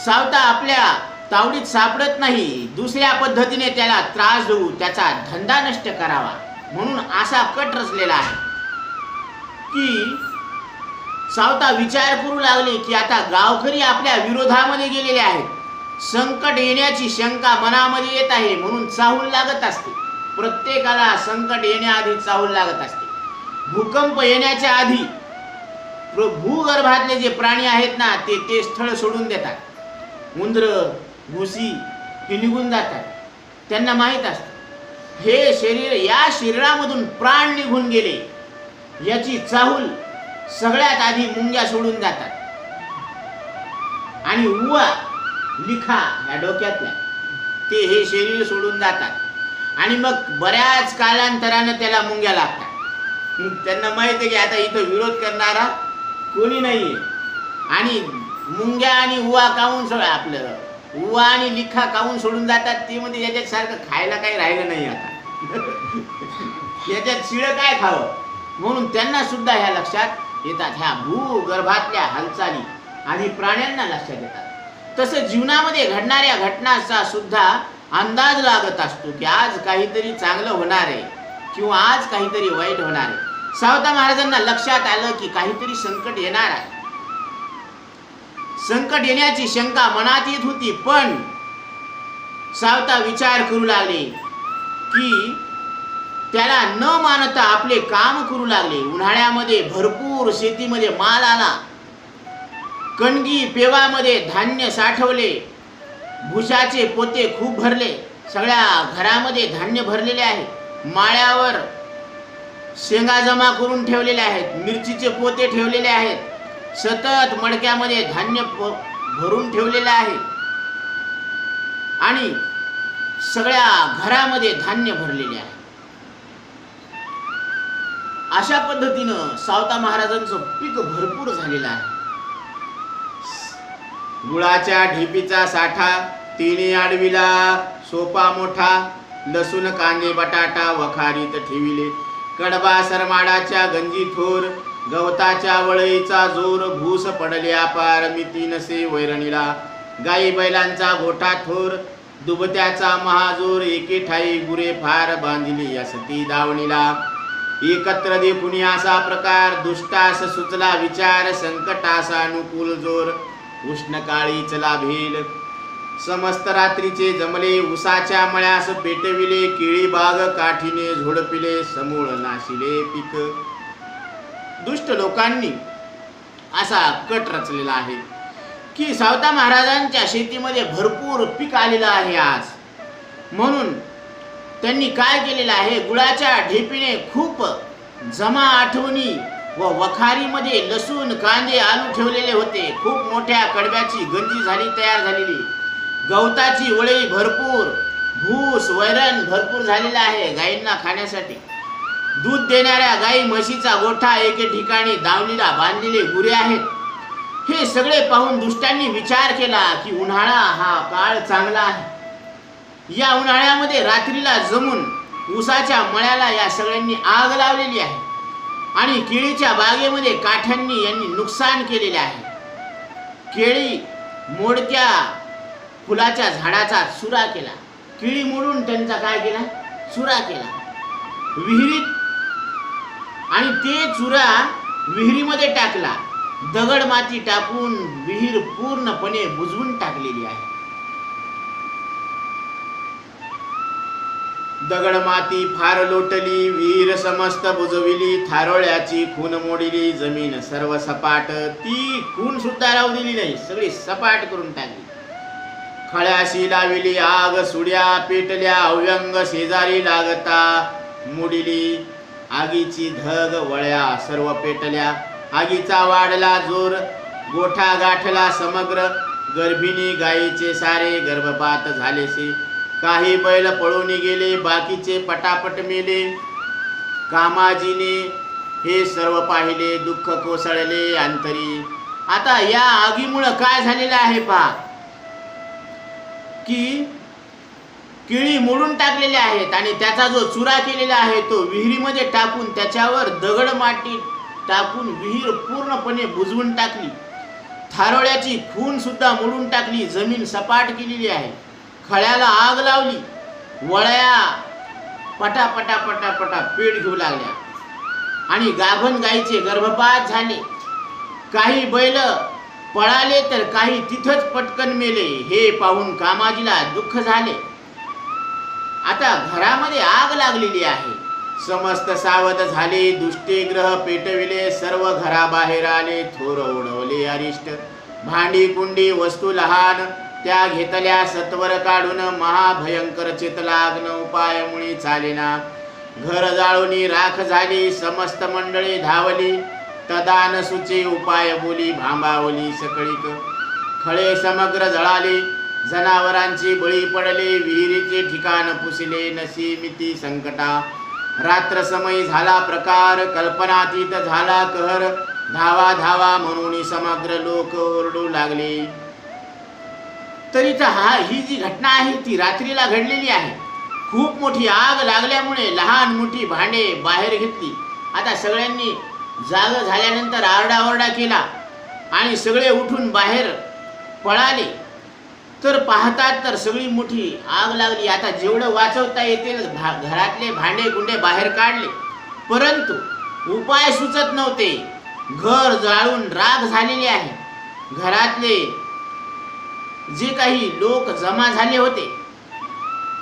सावता आपल्या तावडीत सापडत नाही, दुसऱ्या पद्धतीने त्याला त्रास देऊ, त्याचा धंदा नष्ट करावा म्हणून असा कट रचलेला आहे की सावता विचार करू लागले की आता गावकरी आपल्या विरोधामध्ये गेलेले आहेत. संकट येण्याची शंका मनामध्ये येत आहे म्हणून चाहूल लागत असते. प्रत्येकाला संकट येण्याआधी चाहूल लागत असते. भूकंप येण्याच्या आधी भूगर्भातले जे प्राणी आहेत ना ते स्थळ सोडून देतात. उंदर, घुसी हे निघून जातात. त्यांना माहीत असतं हे शरीर, या शरीरामधून प्राण निघून गेले याची चाहूल सगळ्यात आधी मुंग्या सोडून जातात. आणि उवा, लिखा या डोक्यातल्या ते हे शरीर सोडून जातात. आणि मग बऱ्याच कालांतरानं त्याला मुंग्या लागतात. त्यांना माहित आहे की आता इथं विरोध करणारा कोणी नाहीये. आणि मुंग्या आणि उवा काऊन आपलं उवा आणि लिखा काऊन सोडून जातात ते म्हणजे याच्यात सारखं खायला काही राहिलं नाही. आता याच्यात शिळं काय खावं म्हणून त्यांना सुद्धा ह्या लक्षात येतात. ह्या भूगर्भातल्या हालचाली आधी प्राण्यांना लक्षात येतात. तसं जीवनामध्ये घडणाऱ्या घटनांचा सुद्धा अंदाज लागत असतो की आज काहीतरी चांगलं होणार आहे किंवा आज काहीतरी वाईट होणार आहे. सावता महाराजांना लक्षात आलं की काहीतरी संकट येणार आहे. संकट येण्याची शंका मनात येत होती, पण सावता विचार करू लागले की त्याला न मानता आपले काम करू लागले. उन्हाळ्यामध्ये भरपूर शेतीमध्ये माल आला. कणगी पेवामध्ये धान्य साठवले. भुशाचे पोते खूप भरले. सगळ्या घरामध्ये धान्य भरलेले आहे. माळ्यावर शेंगा जमा करून ठेवलेले आहेत. मिरचीचे पोते ठेवलेले आहेत. सतत मडक्यामध्ये धान्य भरून ठेवलेले आहे आणि सगळ्या घरामध्ये धान्य भरलेले आहे. अशा पद्धतीनं सावता महाराजांचं पीक भरपूर झालेलं आहे. गुळाच्या ढिपीचा साठा तिने आडविला सोपा मोठा, लसूण कांदे बटाटा वखारीत ठेविले. कडबा सरमाडाच्या गंजी थोर, गवताच्या वळईचा जोर. भूस पडले अपार मिती नसे वैरणीला, गाई बैलांचा गोठा थोर. दुबत्याचा महाजोर, एके ठाई गुरे फार बांधिली असती दावणीला. एकत्र देखुनी असा प्रकार, दुष्टास सुचला विचार. संकटास अनुकूल जोर, उष्ण काळीच लाभेल. समस्त रात्रीचे जमले, उसाच्या मळ्यास पेटविले. केळी बाग काठीने झोडपिले, समूळ नाशिले पीक. दुष्ट लोकांनी असा कट रचलेला आहे की सावता महाराजांच्या शेतीमध्ये भरपूर पीक आलेलं आहे आज. म्हणून त्यांनी काय केलेलं आहे, गुळाच्या ढेपीने खूप जमा आठवणी व वखारीमध्ये लसूण कांदे आलू ठेवलेले होते. खूप मोठ्या कडब्याची गंजी तयार झालेली, गवताची वळई भरपूर, भूस वैरण भरपूर झालेला आहे गायींना खाण्यासाठी. दूध देणाऱ्या गायी म्हशीचा गोठा एके ठिकाणी दावणीला बांधलेले गुरे आहेत. हे सगळे पाहून दुष्टांनी विचार केला की उन्हाळा हा काळ चांगला आहे. या उन्हाळ्यामध्ये रात्रीला जमून ऊसाच्या मळ्याला या सगळ्यांनी आग लावलेली आहे आणि केळीच्या बागेमध्ये काठ्यांनी यांनी नुकसान केलेले आहे. केळी मोडक्या फुलाच्या झाडाचा चुरा केला. केळी मोडून त्यांचा काय केला, चुरा केला विहिरीत, आणि ते चुरा विहिरीमध्ये टाकला. दगड माती टाकून विहीर पूर्णपणे बुजवून टाकलेली आहे. दगड माती फार लोटली, विहीर समस्त बुजविली. थारोळ्याची खून मोडिली, जमीन सर्व सपाट. ती खून सुद्धा राहू दिली नाही, सगळी सपाट करून टाकली. खळ्याशी लाविली आग, सुड्या पेटल्या अव्यंग शेजारी लागता. मुडिली आगीची धग, वळ्या सर्व पेटल्या. आगीचा वाढला जोर, गोठा गाठला समग्र. गर्भिणी गायीचे सारे गर्भपात झालेसे. काही बैल पळून गेले, बाकीचे पटापट मेले. कामाजीने हे सर्व पाहिले, दुःख कोसळले अंतरी. आता या आगीमुळे काय झालेलं आहे पहा, की केळी मोडून टाकलेले आहेत आणि त्याचा जो चुरा केलेला आहे तो विहिरीमध्ये टाकून त्याच्यावर दगड माती टाकून विहीर पूर्णपणे बुजवून टाकली. थारोळ्याची खून सुद्धा मोडून टाकली, जमीन सपाट केलेली आहे. खळ्याला आग लावली, वळ्या पटापटा पटापटा पेट घेऊ लागल्या आणि गाभण गायीचे गर्भपात झाले. काही बैल पळाले तर काही तिथंच पटकन मेले. हे पाहून कामाजीला दुःख झाले. आता घरामध्ये आग लागलेली आहे. समस्त सावध झाले, दुष्टे ग्रह पेटविले. सर्व घराबाहेर आले, थोर ओढवले अरिष्ट. भांडी कुंडी वस्तू लहान त्या घेतल्या सत्वर काढून. महाभयंकर चितला अग्न उपाय मुळी चालेना. घर जाळूनी राख झाली, समस्त मंडळी धावली. तदान सुचे उपाय बोली, भांबावली सकळीक. खळे समग्र जळाले, जनावरांची बळी पडले. विहिरीचे ठिकाण पुसले, नसीमिती संकटा. रात्र समय झाला प्रकार, कल्पनातीत झाला कहर. धावा धावा म्हणून समग्र लोक ओरडू लागले. तरी ही जी घटना आहे ती रात्रीला घडलेली आहे. खूप मोठी आग लागल्यामुळे लहान मोठी भांडे बाहेर घेतली. आता सगळ्यांनी जाग झाल्यानंतर आरडाओरडा केला आणि सगळे उठून बाहेर पळाले. तर पाहतात तर सगळी मोठी आग लागली. आता जेवढं वाचवता येतील घरातले भांडे गुंडे बाहेर काढले, परंतु उपाय सुचत नव्हते. घर जाळून राख झालेले आहे. घरातले जे काही लोक जमा झाले होते,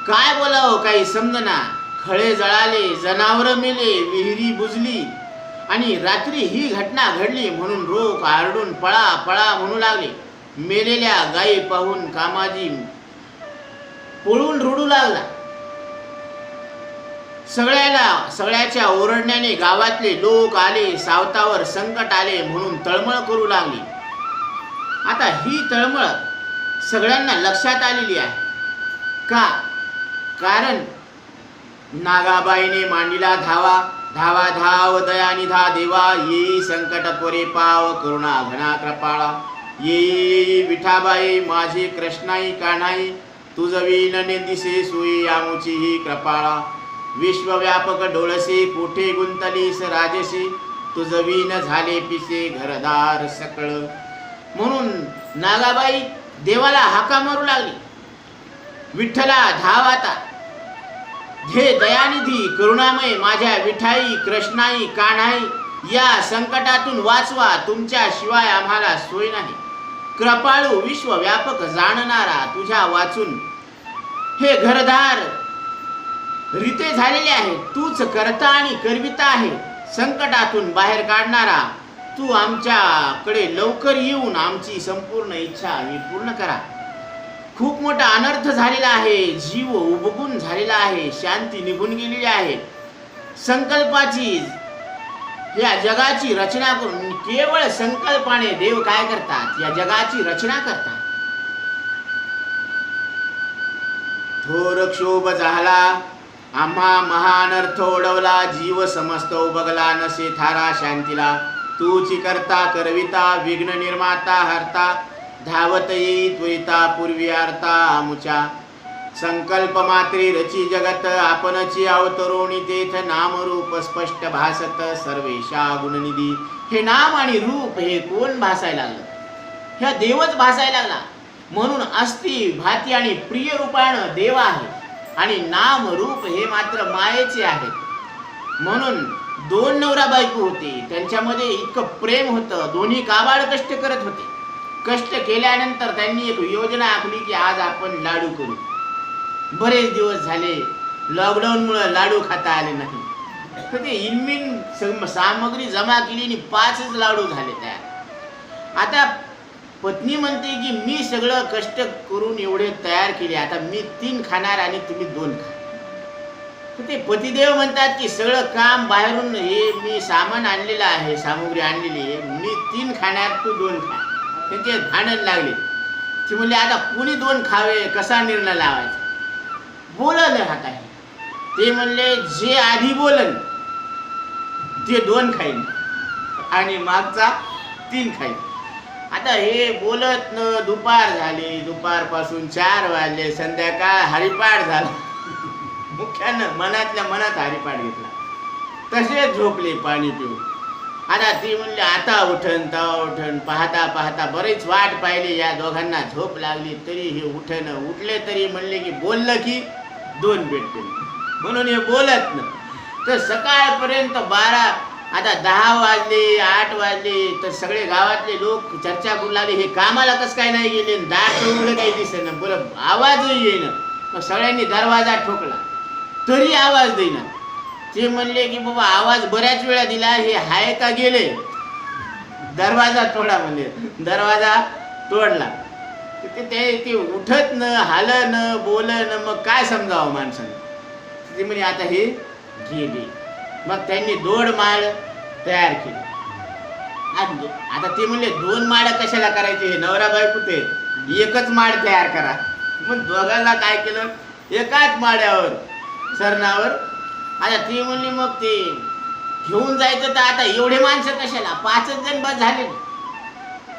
काय बोलावं काही समजना. खळे जळाले, जनावर मेले, विहिरी बुजली आणि रात्री ही घटना घडली म्हणून लोक आरडून पळा पळा म्हणू लागले. मेलेल्या गायी पाहून कामाजी पळून रडू लागला. सगळ्याच्या ओरडण्याने गावातले लोक आले. सावतावर संकट आले म्हणून तळमळ करू लागली. आता ही तळमळ सगळ्यांना लक्षात आलेली आहे. का? कारण नागाबाईने मांडीला धावा. धावा धाव दयानिधा देवा, येई संकट त्वरे पाव, करुणा घना कृपाळा. येई विठाबाई माझी कृष्णाई कान्हाई तुझवी न दिसे सोयी आमुची ही कृपाळा विश्वव्यापक डोळसे कोठे गुंतलीस राजसी तुझवी न झाले पिसे घरदार सकळ. म्हणून नागाबाई देवाला हाका मारू लागली, विठ्ठला धाव आता, घे दयानिधी करुणामय माझ्या विठाई कृष्णाई कान्हाई या संकटातून वाचवा, तुमच्या शिवाय आम्हाला सोय नाही. कृपाळू विश्वव्यापक जाणणारा तुझ्या वाचून हे घरदार रीते झालेले आहे. तूच करता आणि करविता आहे, संकटातून बाहेर काढणारा तू आमच्याकडे लवकर येऊन आमची संपूर्ण इच्छा पूर्ण करा. खूप मोठा अनर्थ झालेला आहे, जीव उबगून झालेला आहे, शांती निघून गेलेली आहे. संकल्पाची या जगाची रचना करून केवळ संकल्पाने देव काय करतात, या जगाची रचना करतात. थोर क्षोभ झाला आम्हा महानर्थ ओढवला, जीव समस्त उबगला नसे थारा शांतीला. तूची करता करविता विघ्न निर्माता हरता, धावत येई त्वरिता पूर्वी अर्था आमुच्या. संकल्प मात्रे रची जगत आपणची अवतरोणी तेथ नाम रूप स्पष्ट भासत सर्वेशा गुणनिधी. हे नाम आणि रूप हे कोण भासायला लागलं, ह्या देवच भासायला लागला. म्हणून अस्ति भाती आणि प्रिय रूपानं देव आहे आणि नाम रूप हे मात्र मायेचे आहेत. म्हणून दोन नवरा बायको होते, त्यांच्यामध्ये इतकं प्रेम होतं, दोन्ही काबाड कष्ट करत होते. कष्ट केल्यानंतर त्यांनी एक योजना आखली की आज आपण लाडू करू. बरेच दिवस झाले लॉकडाऊनमुळे लाडू खाता आले नाही, तर ते इनमिन सामग्री जमा केली आणि 5च लाडू झाले तयार. आता पत्नी म्हणते की मी सगळं कष्ट करून एवढे तयार केले, आता मी 3 खाणार आणि तुम्ही 2 खा. तर ते पतिदेव म्हणतात की सगळं काम बाहेरून हे मी सामान आणलेलं आहे, सामग्री आणलेली आहे, मी 3 खाणार तू 2 खा. त्यांचे भांडण लागले. ते म्हणले आता कुणी 2 खावे, कसा निर्णय लावायचा. बोललं आता हे, ते म्हणले जे आधी बोलन ते 2 खाईन आणि मागचा 3 खाईन. आता हे बोलत न दुपार झाली, दुपारपासून 4 वाजले, संध्याकाळ हरिपाठ झाला. मुख्यानं मनातल्या मनात हरिपाठ घेतला, तसे झोपले पाणी पिऊन. आता ती म्हणली आता उठन तवा उठन. पाहता पाहता बरेच वाट पाहिली, या दोघांना झोप लागली तरी हे उठन. उठले तरी म्हणले की बोललं की 2 भेटतील, म्हणून हे बोलत न. तर सकाळपर्यंत 12, आता 10 वाजले, 8 वाजले, तर सगळे गावातले लोक चर्चा करू लागले हे कामाला कसं काय नाही गेले, दाट उघडं काही दिसेना, बरं आवाजही येईना. मग सगळ्यांनी दरवाजा ठोकला तरी आवाज देईना. ते म्हणले की बाबा आवाज बऱ्याच वेळा दिला, हे हाय का गेले, दरवाजा तोडा. म्हणले दरवाजा तोडला. ते उठत न, हाल न, बोल न, मग काय समजावं माणसाने. ते म्हणे आता हे गेले. मग त्यांनी 2 माळ तयार केले. आता ते म्हणले 2 माळ कशाला करायचे, हे नवरा बायको ते 1च माळ तयार करा. मग दोघांना काय केलं, एकाच माळ्यावर सरणावर. आता ती म्हणली मग ते घेऊन जायचं, तर आता एवढे माणसं कशाला, 5च जण बस झाले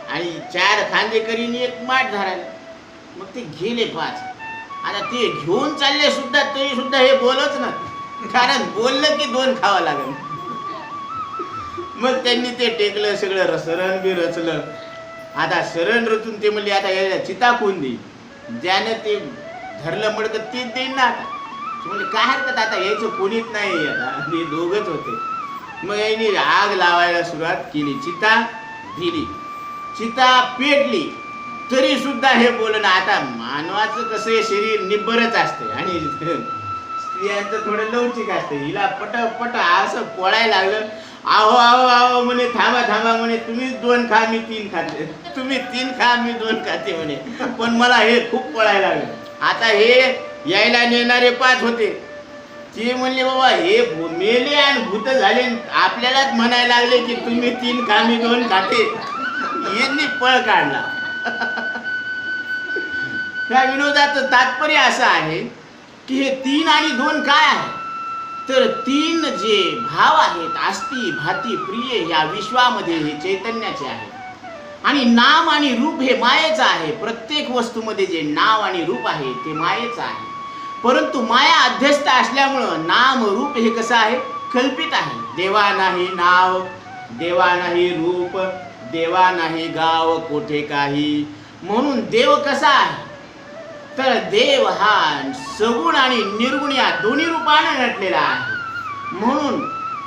आणि 4 खांदेकरीने 1 माठ धरायला. मग ते गेले 5. आता ते घेऊन चालले सुद्धा तरी सुद्धा हे बोलच ना, कारण बोललं की 2 खावं लागेल. मग त्यांनी ते टेकलं, सगळं सरण बी रचलं. आता सरण रचून ते म्हणले आता याला चिता कोण देईल, ज्यानं ते धरलं मडकं तेच देईन ना. आता म्हणजे काय हरकत, आता यायचं कोणीच नाही, आता हे दोघंच होते. मग यांनी आग लावायला सुरुवात केली, चिता दिली, चिता पेटली तरी सुद्धा हे बोलणं. आता मानवाचं कसं शरीर निब्बरच असते आणि स्त्रियांचं थोडं लवचिक असते. हिला पट असं पोळायला लागलं. आहो आहो आहो म्हणे, थांबा थांबा म्हणे, तुम्ही 2 खा मी 3 खाते, तुम्ही 3 खा मी 2 खाते म्हणे. पण मला हे खूप पळायला लागलं. आता हे यायला नेणारे 5 होते, ते म्हणले बाबा हे मेले आणि भूत झाले, आपल्यालाच म्हणायला लागले की तुम्ही 3 खा मी 2 खाते. यांनी पळ काढला. त्या विनोदाचं तात्पर्य असं आहे की हे 3 आणि 2 काय आहे, तर 3 जे भाव आहेत, अस्ति भाती प्रिय, या विश्वामध्ये हे चैतन्याचे आहेत. आणि नाम आणि रूप हे मायेचं आहे. प्रत्येक वस्तूमध्ये जे नाव आणि रूप आहे ते मायेचं आहे. परंतु माया अध्यस्त असल्यामुळं नाम रूप हे कसं आहे, कल्पित आहे. देवा नाही नाव, देवा नाही रूप, देवा नाही गाव कोठे काही. म्हणून देव कसा आहे, तर देव हा सगुण आणि निर्गुण या दोन्ही रूपाने नटलेला आहे. म्हणून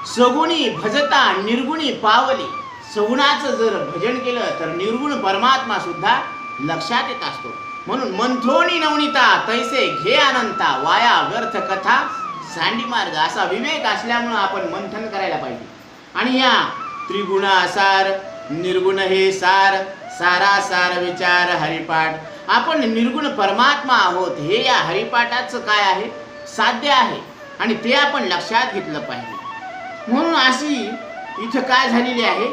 सगुणी भजता निर्गुणी पावली. सगुणाचं जर भजन केलं तर निर्गुण परमात्मा सुद्धा लक्षात येत असतो. म्हणून मंथोनी नवनीता तैसे घे अनंता, वाया व्यर्थ कथा सांडी मार्ग. असा विवेक असल्यामुळं आपण मंथन करायला पाहिजे. आणि या त्रिगुण असार निर्गुण हे सार, सारा सार विचार हरिपाठ. आपण निर्गुण परमात्मा आहोत हे या हरिपाठाचं काय आहे, साध्य आहे. आणि ते आपण लक्षात घेतलं पाहिजे. म्हणून अशी इथं काय झालेली आहे,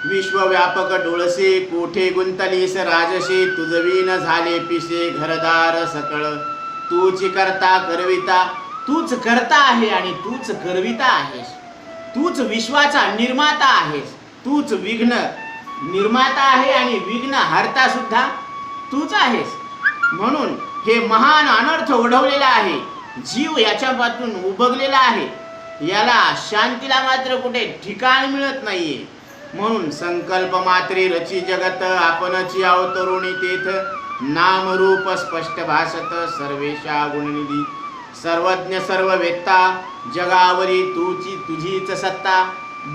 विश्वव्यापक डोळसे कोठे गुंतलीस राजसे, तुझवीन झाले पिसे घरदार सकळ. तूच करता करविता, तूच करता आहे आणि तूच करविता आहेस. तूच विश्वाचा निर्माता आहेस. तूच विघ्न निर्माता आहे आणि विघ्न हरता सुद्धा तूच आहेस. म्हणून हे महान अनर्थ ओढवलेला आहे. जीव याच्यापासून उबगलेला आहे. याला शांतीला मात्र कुठे ठिकाण मिळत नाहीये. म्हणून संकल्प मात्रे रची जगत, आपणची अवतरुणी तेथ. नाम रूप स्पष्ट भासत, सर्वेशा गुणनिधी. सर्वज्ञ सर्व वेत्ता, जगावरी तुझीच सत्ता.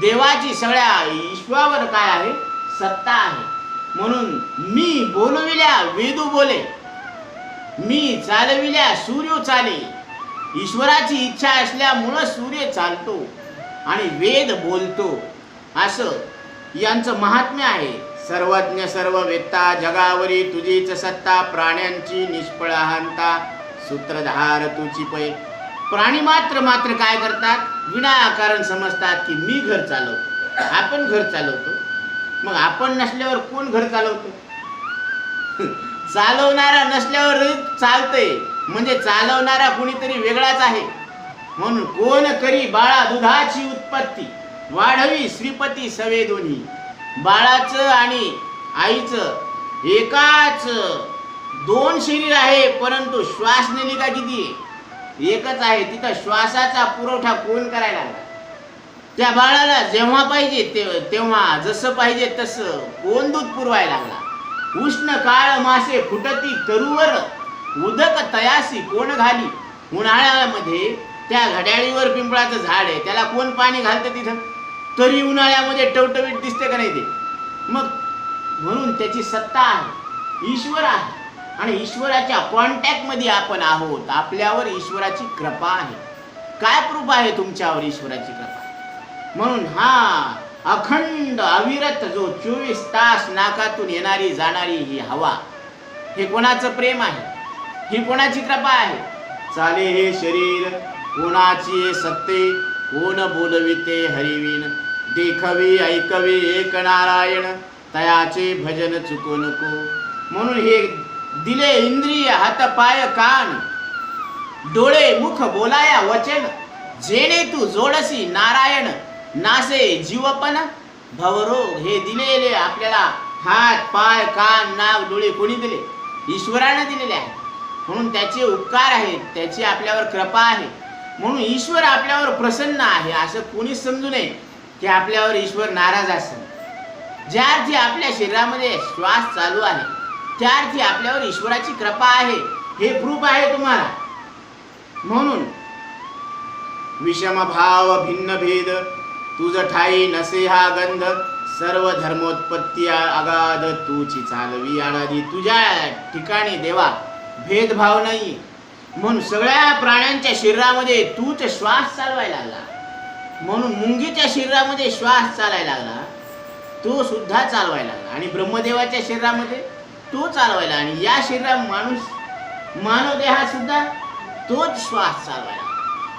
देवाची सगळ्या ईश्वरावर काय आहे, सत्ता आहे. म्हणून मी बोलविल्या वेदू बोले, मी चालविल्या सूर्य चाले. ईश्वराची इच्छा असल्यामुळं सूर्य चालतो आणि वेद बोलतो. असं यांचं महात्म्य आहे. सर्वज्ञ सर्व वेत्ता, जगावरी तुझीच सत्ता. प्राण्यांची निष्फळ अहंता, सूत्रधार तुझी पै. प्राणी मात्र काय करतात, विनाकारण समजतात की मी घर चालवतो, आपण घर चालवतो. मग आपण नसल्यावर कोण घर चालवतो? चालवणारा नसल्यावर चालतंय म्हणजे चालवणारा कोणीतरी वेगळाच आहे. म्हणून कोण करी बाळा दुधाची उत्पत्ती, वाढवी श्रीपती सवे दोन्ही. बाळाचं आणि आईचं एकाच दोन शरीर आहे, परंतु श्वास नलिका किती आहे, एकच आहे. तिथं श्वासाचा पुरवठा कोण करायला लागला? त्या बाळाला जेव्हा पाहिजे तेव्हा, जसं पाहिजे तसं कोण दूध पुरवायला लागला? उष्ण काळ मासे फुटती तरुवर, उदक तयासी कोण घाली. उन्हाळ्यामध्ये त्या घड्याळीवर पिंपळाचं झाड आहे, त्याला कोण पाणी घालतं तिथं? तरी उन्हाळ्यामध्ये टवटवीत दिसते का नाही ते? मग म्हणून त्याची सत्ता आहे, ईश्वर आहे. आणि ईश्वराच्या कॉन्टॅक्टमध्ये आपण आहोत. आपल्यावर ईश्वराची कृपा आहे. काय प्रूफ आहे तुमच्यावर ईश्वराची कृपा? म्हणून हा अखंड अविरत जो 24 तास नाकातून येणारी जाणारी ही हवा, हे कोणाचं प्रेम आहे, ही कोणाची कृपा आहे? चाले हे शरीर कोणाची सत्ते, कोण बोलविते हरिवीन. देखवी ऐकवी एक नारायण, तयाचे भजन चुको नको. म्हणून हे दिले इंद्रिय हात पाय कान, डोळे मुख बोलाया वचन. जेणे तू जोडसी नारायण, नासे जीवपण भवरोग. हे दिलेले आपल्याला हात पाय कान नाक डोळे कोणी दिले? ईश्वराने दिलेले आहे. म्हणून त्याचे उपकार आहेत, त्याची आपल्यावर कृपा आहे. म्हणून ईश्वर आपल्यावर प्रसन्न आहे. असं कोणीच समजू नये की आपल्यावर ईश्वर नाराज असेल. ज्या अर्थी आपल्या शरीरामध्ये श्वास चालू आहे त्या अर्थी आपल्यावर ईश्वराची कृपा आहे. हे प्रूफ आहे तुम्हाला. म्हणून विषम भाव भिन्न भेद, तुझ ठाई नसे हा गंध. सर्व धर्मोत्पत्ती अगाध, तूची चालवी अनादी. तुझ्या ठिकाणी देवा भेदभाव नाही. म्हणून सगळ्या प्राण्यांच्या शरीरामध्ये तूच श्वास चालवायला लागला. म्हणून मुंगीच्या शरीरामध्ये श्वास चालायला लागला, तो सुद्धा चालवायला लागला. आणि ब्रह्मदेवाच्या शरीरामध्ये तो चालवायला, आणि या शरीरात मानव देहात सुद्धा तोच श्वास चालवायला.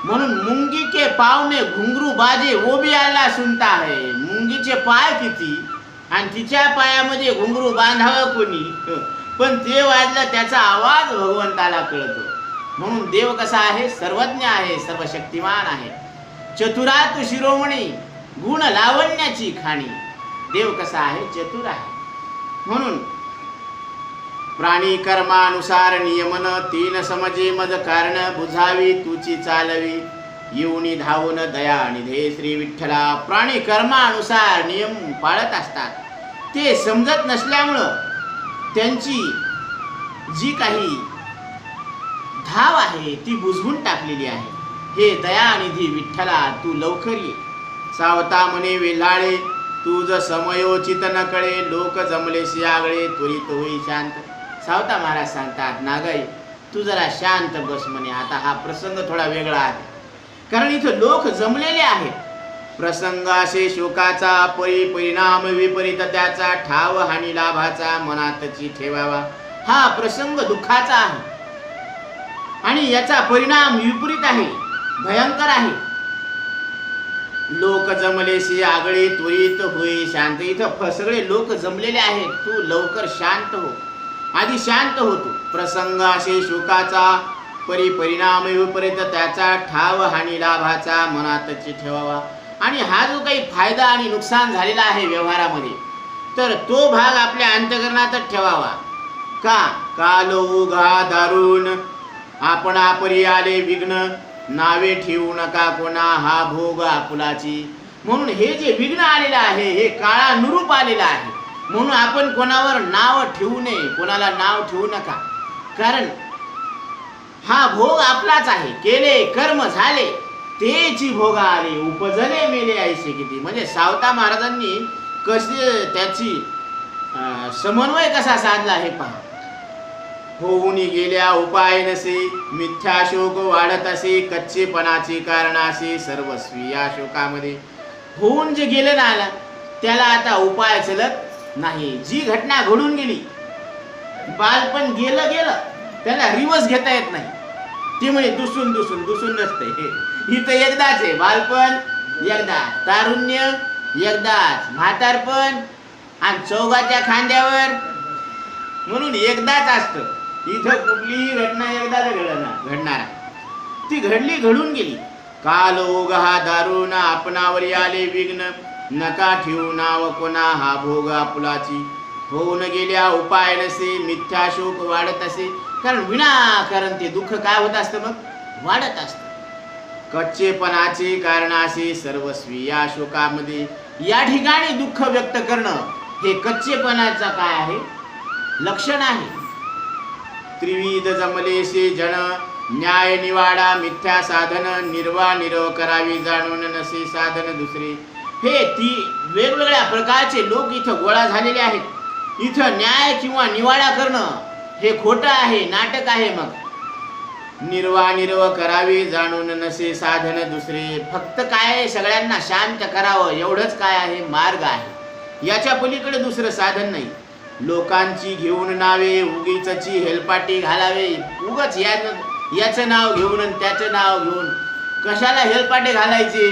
म्हणून मुंगी के पाव में घुंगरू बाजे वो भी अल्लाह सुनता है. मुंगीचे पाय किती आणि तिच्या पायामध्ये घुंगरू बांधावं कोणी, पण ते वाजलं त्याचा आवाज भगवंताला कळतो. म्हणून देव कसा आहे, सर्वज्ञ आहे, सर्वशक्तिमान आहे. चतुरात शिरोमणी गुण लावण्याची खाणी. देव कसा आहे? चतुर आहे. म्हणून प्राणी कर्मानुसार नियमन तीन समजे मज कारण बुझावी तुची चालवी येऊनी धावून दया निधे श्री विठ्ठला. प्राणी कर्मानुसार नियम पाळत असतात, ते समजत नसल्यामुळं त्यांची जी काही धाव आहे ती बुजवून टाकलेली आहे. हे दयानिधी विठ्ठला तू लवकर ये. सावता म्हणे वेल्हाळे तुझ समयोचित न कळे लोक जमलेशी आगळे त्वरित होई शांत. सावता महाराज सांगतात नागाई तू जरा शांत बस म्हणे. आता हा प्रसंग थोडा वेगळा आहे, कारण इथं लोक जमलेले आहेत. प्रसंग असे शोकाचा परिणाम विपरीत त्याचा ठाव हानी लाभाचा मनातची ठेवावा. हा प्रसंग दुःखाचा आहे आणि याचा परिणाम विपरीत आहे, भयंकर आहे. लोक जमलेशी आगळे त्वरित होई शांत. इथं सगळे लोक जमलेले आहेत, तू लवकर शांत हो. आधी शांत होतो. प्रसंग असे शोकाचा परिणाम विपरीत त्याचा ठाव हानी लाभाचा मनातची ठेवावा. आणि हा जो काही फायदा आणि नुकसान झालेला आहे व्यवहारामध्ये, तर तो भाग आपल्या अंतःकरणातच ठेवावा. का? काल उघा दारुण आपणापरी आले विघ्न नावे ठेवू नका कोणा हा भोग आपुलाची. म्हणून हे जे विघ्न आलेलं आहे हे काळानुरूप आलेलं आहे, म्हणून आपण कोणावर नाव ठेवू नये, कोणाला नाव ठेवू नका. कारण हा भोग आपलाच आहे. केले कर्म झाले तेची भोग आले उपजले मेले ऐसे किती. म्हणजे सावता महाराजांनी कसे त्याची समन्वय कसा साधला हे पहा. होऊन गेल्या उपाय नसे मिथ्या शोक वाढत असे कच्चेपणाची कारणाशी सर्वस्वी या शोकामध्ये. होऊन जे गेलं ना त्याला आता उपाय चलत नाही. जी घटना घडून गेली, बालपण गेलं त्याला रिवर्स घेता येत नाही. ती म्हणे दुसून नसते. इथं एकदाच आहे. बालपण एकदा, तारुण्य एकदाच, म्हातारपण आणि चौघाच्या खांद्यावर, म्हणून एकदाच असतं. इथं कुठलीही घटना एकदाच घडणार. ती घडून गेली. काल ओघ हा दारुण आपणावर आले विघ्न नका ठेवू नाव कोणा हा भोग आपुलाची. होऊन गेल्या उपाय नसे मिथ्या शोक वाढत असे. कारण विनाकारण ते दुःख काय होत असतं? मग वाढत असतं. कच्चेपणाचे कारणाशी सर्वस्वी या शोकामध्ये. या ठिकाणी दुःख व्यक्त करणं हे कच्चेपणाचं काय आहे? लक्षण आहे. त्रिविध जमलेसे जन न्याय निवाडा मिथ्या साधन निर्व करावी जाणून नसे साधन दुसरे. हे ती वेगवेगळ्या प्रकारचे लोक इथं गोळा झालेले आहेत. इथं न्याय किंवा निवाडा करणं हे खोटं आहे, नाटक आहे. मग निर्व करावी जाणून नसे साधन दुसरे. फक्त काय सगळ्यांना शांत करावं एवढंच काय आहे? मार्ग आहे. याच्या पलीकडे दुसरं साधन नाही. लोकांची घेऊन नावे उगीचची हेलपाटी घालावे. उगच याचं नाव घेऊन आणि त्याचं नाव घेऊन कशाला हेलपाटे घालायचे?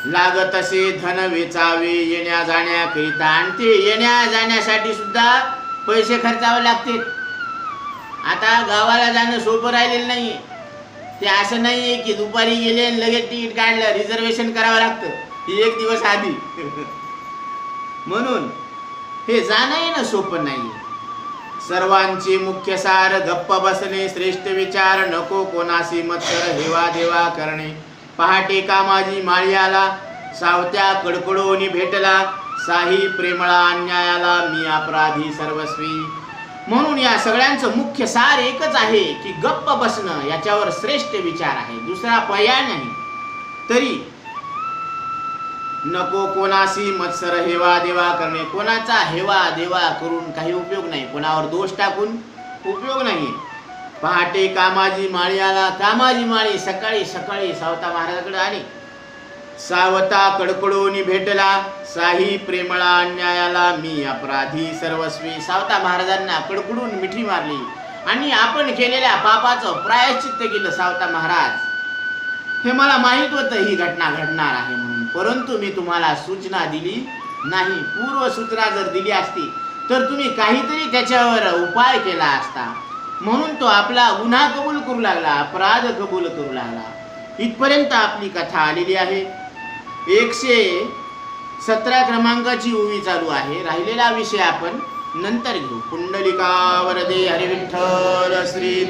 लागत असे धन वेचावे येण्या जाण्याकरिता. आणि ते येण्या जाण्यासाठी सुद्धा पैसे खर्चावे लागते. आता गावाला जाणं सोपं राहिलेलं नाही. ते असं नाही की दुपारी गेले आणि लगेच तिकीट काढलं. रिझर्वेशन करावं लागतं एक दिवस आधी. म्हणून हे जाणं येणं सोपं नाही. सर्वांचे मुख्य सार गप्प बसणे श्रेष्ठ विचार नको कोणाशी मत्सर हेवा देवा करणे. पहाटे कामाजी माळी आला सावत्या कडकडोनी भेटला साही प्रेमळा अन्यायाला मी अपराधी सर्वस्वी. म्हणून या सगळ्यांचं मुख्य सार एकच आहे की गप्प बसणं याच्यावर श्रेष्ठ विचार आहे, दुसरा पर्याय नाही. तरी नको कोणाशी मत्सर हेवा देवा करणे. कोणाचा हेवा देवा करून काही उपयोग नाही, कोणावर दोष टाकून उपयोग नाही. पहाटे कामाजी माळी आला. कामाजी माळी सकाळी सावता महाराजाकडे आली. सावता कडकडोनी भेटला साही प्रेमळा अन्यायाला मी अपराधी सर्वस्वी. सावता महाराजांना कडकडून मिठी मारली आणि आपण केलेल्या पापाचं प्रायश्चित्त केलं. सावता महाराज, हे मला माहित होतं ही घटना घडणार आहे म्हणून, परंतु मी तुम्हाला सूचना दिली नाही. पूर्व सूचना जर दिली असती तर तुम्ही काहीतरी त्याच्यावर उपाय केला असता. म्हणून तो आपला गुन्हा कबूल करू लागला, अपराध कबूल करू लागला. इथपर्यंत आपली कथा आलेली आहे. 117 क्रमांकाची ओवी चालू आहे. राहिलेला विषय आपण नंतर घेऊ. पुंडलिका वरदे हरी विठ्ठल श्री